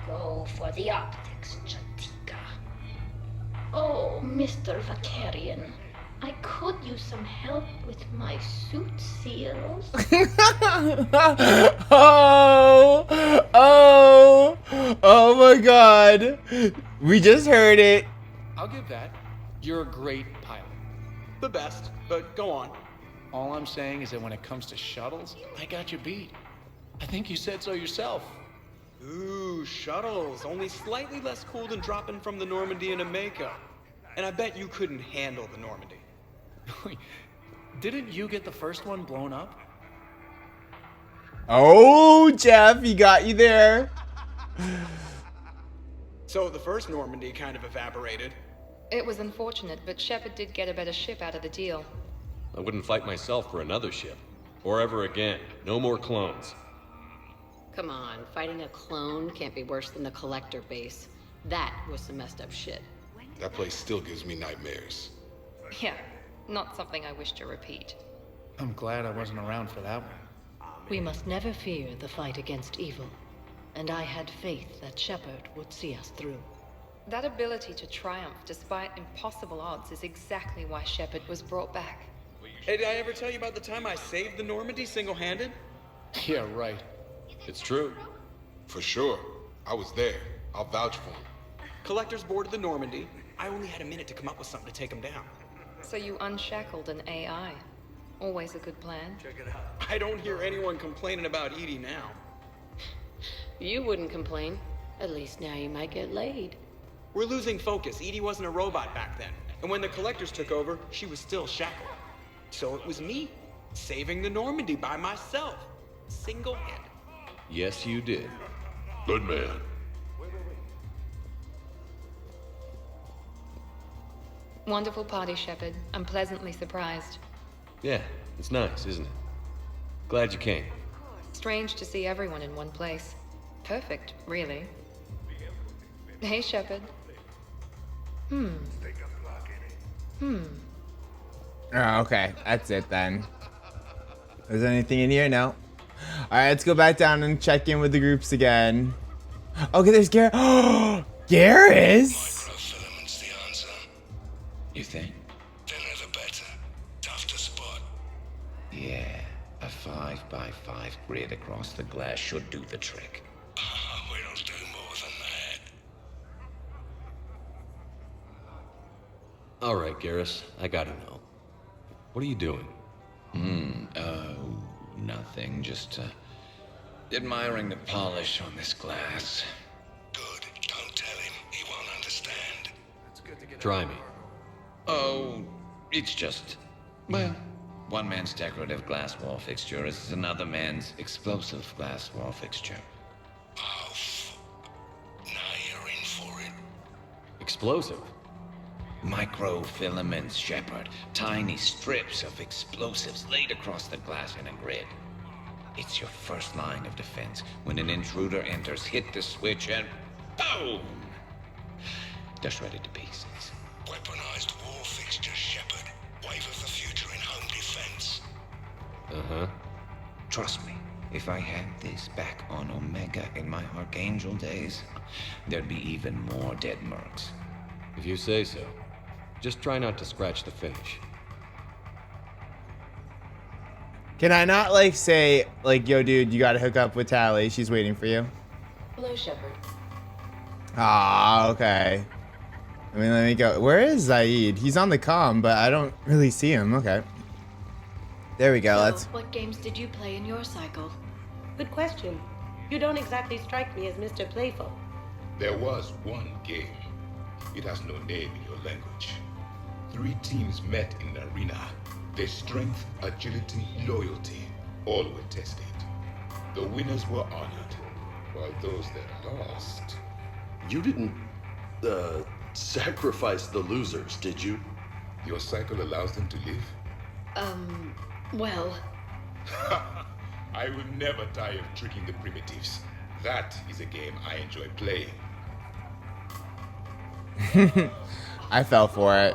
Go for the optics, Chatika. Oh, Mr. Vakarian. I could use some help with my suit seals. Oh my god. We just heard it. I'll give that. You're a great pilot. The best, but go on. All I'm saying is that when it comes to shuttles, I got you beat. I think you said so yourself. Ooh, shuttles. Only slightly less cool than dropping from the Normandy in a Mako. And I bet you couldn't handle the Normandy. Didn't you get the first one blown up? Oh, Jeff, he got you there. So the first Normandy kind of evaporated. It was unfortunate, but Shepard did get a better ship out of the deal. I wouldn't fight myself for another ship. Or ever again. No more clones. Come on, fighting a clone can't be worse than the Collector base. That was some messed up shit. That place still gives me nightmares. Yeah, not something I wish to repeat. I'm glad I wasn't around for that one. We must never fear the fight against evil, and I had faith that Shepard would see us through. That ability to triumph despite impossible odds is exactly why Shepard was brought back. Hey, did I ever tell you about the time I saved the Normandy single-handed? Yeah, right. It's true. For sure. I was there. I'll vouch for him. Collectors boarded the Normandy. I only had a minute to come up with something to take them down. So you unshackled an AI. Always a good plan. Check it out. I don't hear anyone complaining about Edie now. You wouldn't complain. At least now you might get laid. We're losing focus. Edie wasn't a robot back then. And when the Collectors took over, she was still shackled. So it was me, saving the Normandy by myself. Single-handed. Yes, you did. Good man. Wonderful party, Shepard. I'm pleasantly surprised. Yeah, it's nice, isn't it? Glad you came. Strange to see everyone in one place. Perfect, really. Hey, Shepard. Oh, okay, that's it then. Is there anything in here? No. Alright, let's go back down and check in with the groups again. Okay, there's Garrus. Oh, Garrus! You think? Thinner the better. Tough to spot. Yeah, a 5x5 grid across the glass should do the trick. We'll do more than that. Alright, Garrus, I gotta know. What are you doing? Nothing. Just, admiring the polish on this glass. Good. Don't tell him. He won't understand. It's good to get Try me. Oh, it's just, well, one man's decorative glass wall fixture is another man's explosive glass wall fixture. Oh, now you're in for it. Explosive? Microfilaments, Shepard. Tiny strips of explosives laid across the glass in a grid. It's your first line of defense. When an intruder enters, hit the switch and boom! They're shredded to pieces. Weaponized wall fixtures, Shepard. Wave of the future in home defense. Uh-huh. Trust me, if I had this back on Omega in my Archangel days, there'd be even more dead mercs. If you say so. Just try not to scratch the finish. Can I not, like, say, like, yo, dude, you gotta hook up with Tally. She's waiting for you. Hello, Shepard. Ah, okay. I mean, let me go. Where is Zaid? He's on the comm, but I don't really see him. Okay. There we go. So, Let's. what games did you play in your cycle? Good question. You don't exactly strike me as Mr. Playful. There was one game. It has no name in your language. 3 teams met in the arena. Their strength, agility, loyalty, all were tested. The winners were honored, while those that lost... You didn't, sacrifice the losers, did you? Your cycle allows them to live? Well... I will never tire of tricking the primitives. That is a game I enjoy playing. I fell for it.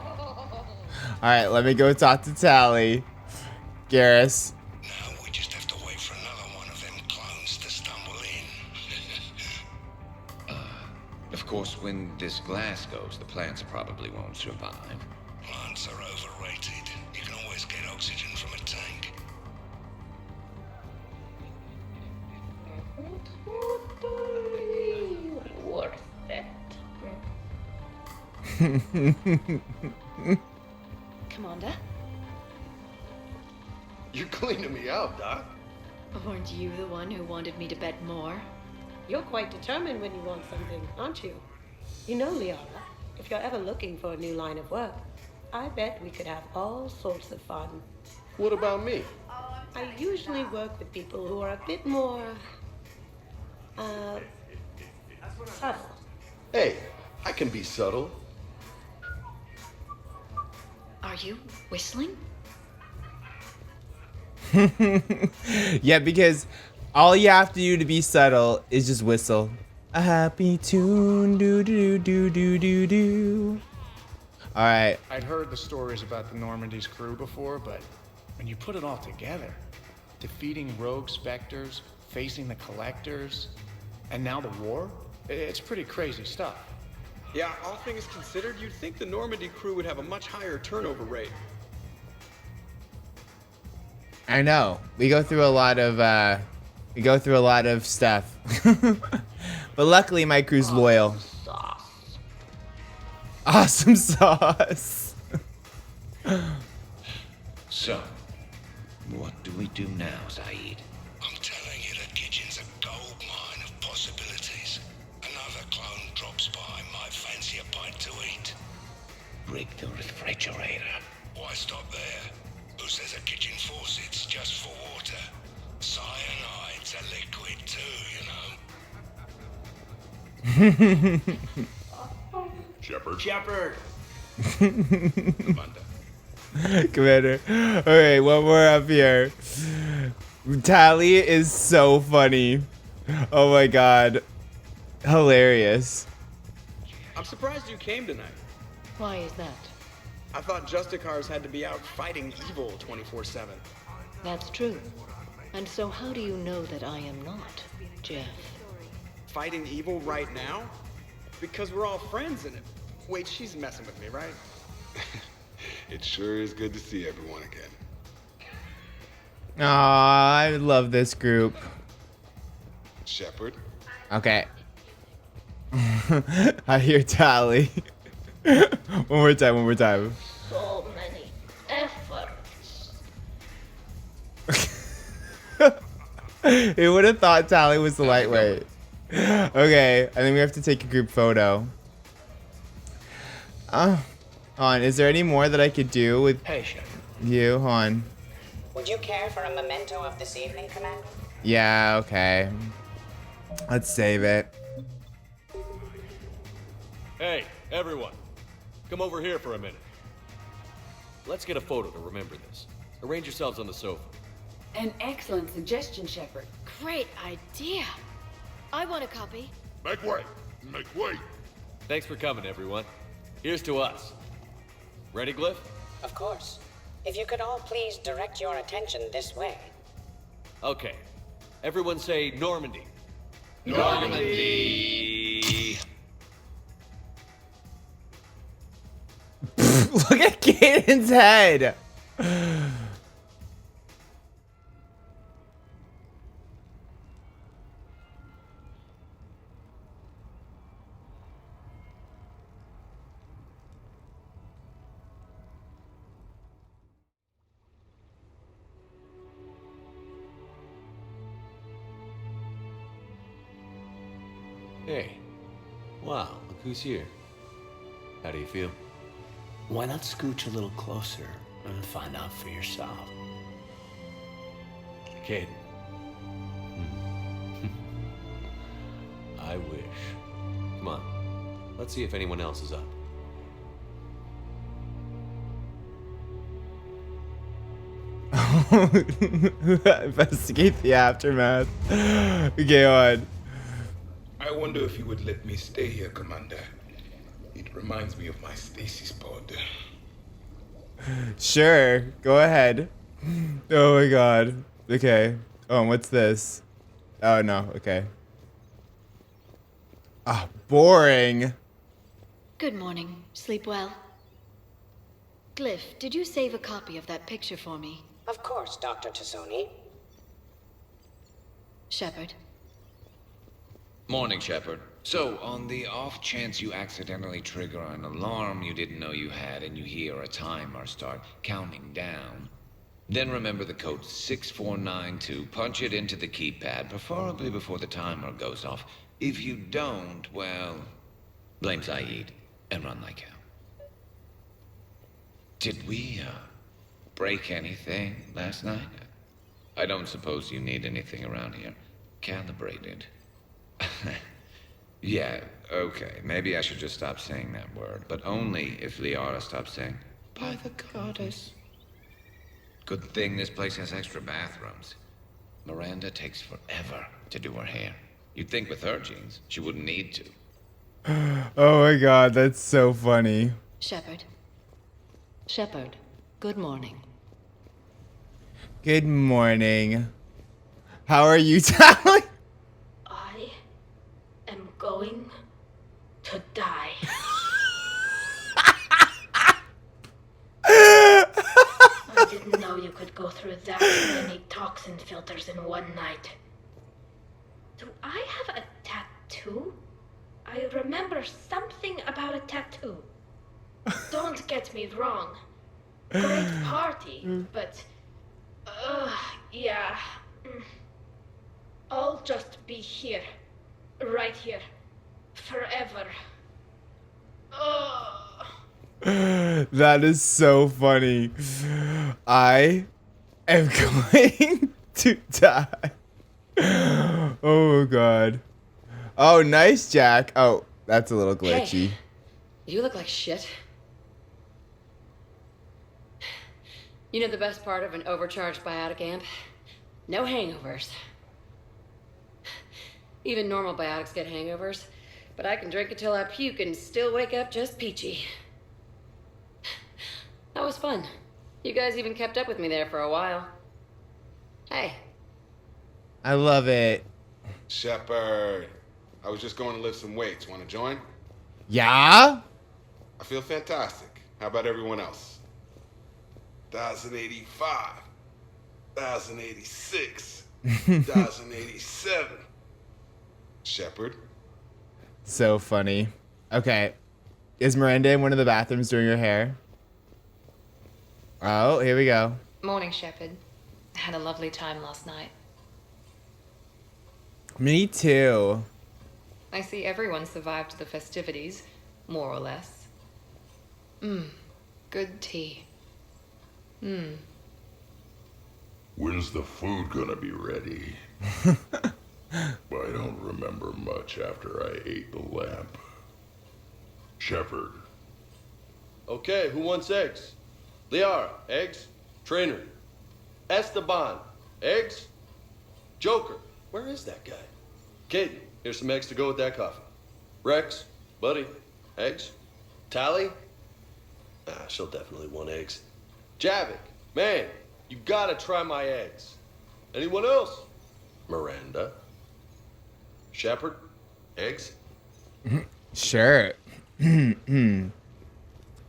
Alright, let me go talk to Tally. Garrus. Now we just have to wait for another one of them clones to stumble in. Of course, when this glass goes, the plants probably won't survive. Plants are overrated. You can always get oxygen from a tank. Worth it. Commander? You're cleaning me out, Doc. Weren't you the one who wanted me to bet more? You're quite determined when you want something, aren't you? You know, Liara, if you're ever looking for a new line of work, I bet we could have all sorts of fun. What about me? I usually work with people who are a bit more... subtle. Hey, I can be subtle. Are you whistling? Yeah, because all you have to do to be subtle is just whistle. A happy tune, do do do do do do. All right. I'd heard the stories about the Normandy's crew before, but when you put it all together, defeating rogue specters, facing the collectors, and now the war, it's pretty crazy stuff. Yeah, all things considered, you'd think the Normandy crew would have a much higher turnover rate. I know. We go through a lot of stuff. But luckily my crew's loyal. Awesome sauce. So, what do we do now, Zaid? I'm telling you, the kitchen's a gold mine of possibilities. Another clone drops by, might fancy a bite to eat. Break the refrigerator. Why stop there? Who says a kitchen faucet's just for water? Cyanide's a liquid too, you know. Shepard. Shepard! Commander. Okay, one more up here. Tally is so funny. Oh my god. Hilarious. I'm surprised you came tonight. Why is that? I thought Justicars had to be out fighting evil 24/7. That's true. And so how do you know that I am not, Jeff? Fighting evil right now? Because we're all friends in it. Wait, she's messing with me, right? It sure is good to see everyone again. Aw, I love this group. Shepard? Okay. I hear Tally. One more time. So many efforts. Who would have thought Tally was the lightweight? Okay, I think we have to take a group photo. Han, is there any more that I could do with you, Han? Would you care for a memento of this evening, Commander? Yeah, okay. Let's save it. Hey, everyone. Come over here for a minute. Let's get a photo to remember this. Arrange yourselves on the sofa. An excellent suggestion, Shepard. Great idea. I want a copy. Make way! Make way! Thanks for coming, everyone. Here's to us. Ready, Glyph? Of course. If you could all please direct your attention this way. Okay. Everyone say Normandy. Normandy! Look at Caden's head! Hey. Wow, look who's here. How do you feel? Why not scooch a little closer and find out for yourself? Caden. I wish. Come on, let's see if anyone else is up. Investigate the aftermath. Okay, on. I wonder if you would let me stay here, Commander. It reminds me of my stasis pod. Sure, go ahead. Oh my god. Okay. Oh, and what's this? Oh no, okay. Ah, boring. Good morning. Sleep well? Glyph, did you save a copy of that picture for me? Of course, Dr. Tassoni. Shepard. Morning, Shepard. So, on the off chance you accidentally trigger an alarm you didn't know you had and you hear a timer start counting down, then remember the code 6492, punch it into the keypad, preferably before the timer goes off. If you don't, well, blame Saeed and run like hell. Did we, break anything last night? I don't suppose you need anything around here calibrated. Yeah, okay. Maybe I should just stop saying that word, but only if Liara stops saying, by the goddess. Good thing this place has extra bathrooms. Miranda takes forever to do her hair. You'd think with her genes, she wouldn't need to. Oh my god, that's so funny. Shepard. Shepard, good morning. Good morning. How are you, Tally? I am going to die. I didn't know you could go through that many toxin filters in one night. Do I have a tattoo? I remember something about a tattoo. Don't get me wrong. Great party, but... yeah. I'll just be here. Right here. Forever. That is so funny. I am going to die. Oh god. Oh, nice, Jack. Oh, that's a little glitchy. Hey, you look like shit. You know the best part of an overcharged biotic amp? No hangovers. Even normal biotics get hangovers, but I can drink until I puke and still wake up just peachy. That was fun. You guys even kept up with me there for a while. Hey. I love it. Shepard, I was just going to lift some weights. Want to join? Yeah? I feel fantastic. How about everyone else? 1,085, 1,086, 1,087. Shepard. So funny. Okay. Is Miranda in one of the bathrooms doing her hair? Oh, here we go. Morning, Shepard. Had a lovely time last night. Me too. I see everyone survived the festivities, more or less. Good tea. When's the food gonna be ready? I don't remember much after I ate the lamp. Shepard. Okay, who wants eggs? Liara, eggs? Trainer. Esteban, eggs? Joker, where is that guy? Caden, here's some eggs to go with that coffee. Rex, buddy, eggs? Tally? She'll definitely want eggs. Javik, man, you gotta try my eggs. Anyone else? Miranda. Shepard, eggs? Sure. Here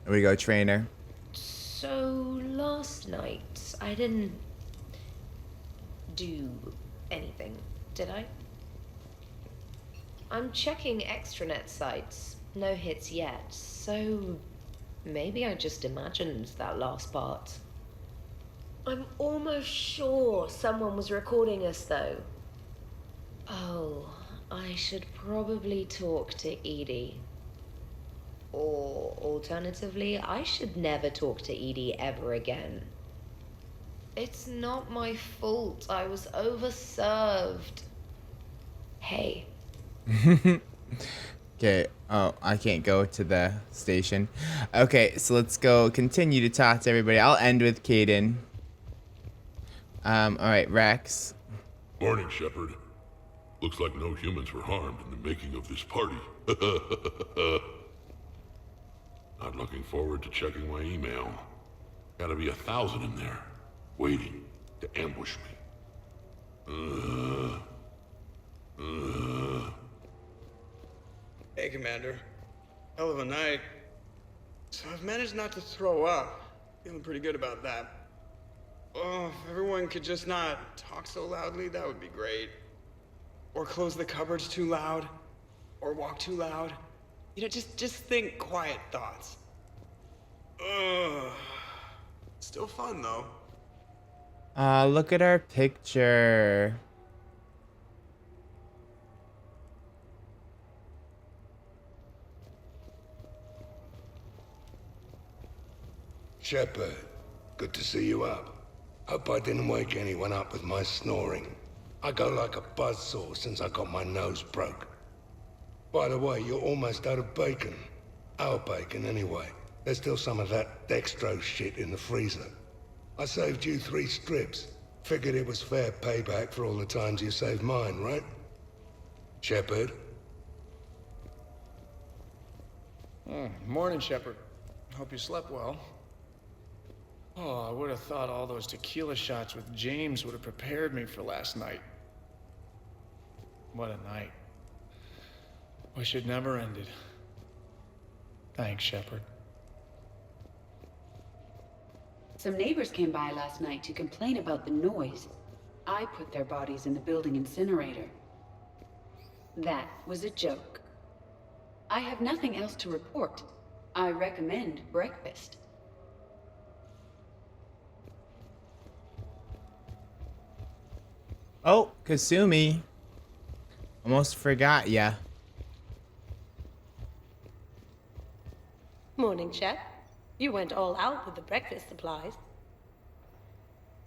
we go, trainer. So last night, I didn't do anything, did I? I'm checking extranet sites. No hits yet, so maybe I just imagined that last part. I'm almost sure someone was recording us, though. Oh, I should probably talk to Edie. Or alternatively, I should never talk to Edie ever again. It's not my fault. I was overserved. Hey, Okay. Oh, I can't go to the station. Okay, so let's go continue to talk to everybody. I'll end with Caden. All right, Rex. Morning, Shepard. Looks like no humans were harmed in the making of this party. Not looking forward to checking my email. Gotta be 1,000 in there, waiting to ambush me. Hey, Commander. Hell of a night. So I've managed not to throw up. Feeling pretty good about that. Oh, if everyone could just not talk so loudly, that would be great. Or close the cupboards too loud. Or walk too loud. You know, just think quiet thoughts. Ugh. Still fun, though. Look at our picture. Shepard, good to see you up. Hope I didn't wake anyone up with my snoring. I go like a buzzsaw since I got my nose broke. By the way, you're almost out of bacon. Our bacon, anyway. There's still some of that dextrose shit in the freezer. I saved you 3 strips. Figured it was fair payback for all the times you saved mine, right? Shepard? Morning, Shepard. Hope you slept well. Oh, I would have thought all those tequila shots with James would have prepared me for last night. What a night. Wish it never ended. Thanks, Shepard. Some neighbors came by last night to complain about the noise. I put their bodies in the building incinerator. That was a joke. I have nothing else to report. I recommend breakfast. Oh, Kasumi. Almost forgot ya. Morning, Chef. You went all out with the breakfast supplies.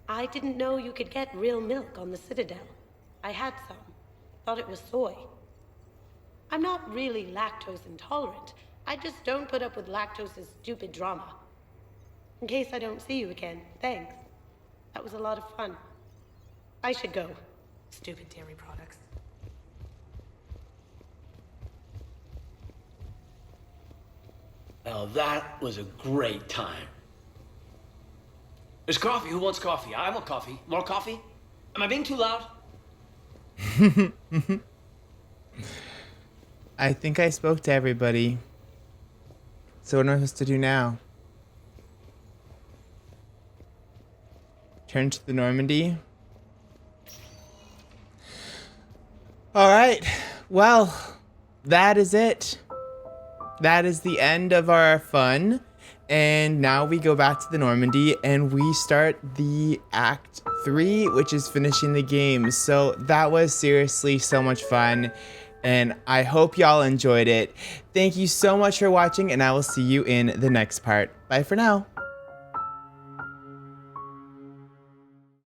I didn't know you could get real milk on the Citadel. I had some. Thought it was soy. I'm not really lactose intolerant. I just don't put up with lactose's stupid drama. In case I don't see you again, thanks. That was a lot of fun. I should go. Stupid dairy products. Now that was a great time. There's coffee. Who wants coffee? I want coffee. More coffee? Am I being too loud? I think I spoke to everybody. So what am I supposed to do now? Turn to the Normandy? Alright, well, that is it. That is the end of our fun. And now we go back to the Normandy and we start the Act 3, which is finishing the game. So that was seriously so much fun. And I hope y'all enjoyed it. Thank you so much for watching and I will see you in the next part. Bye for now.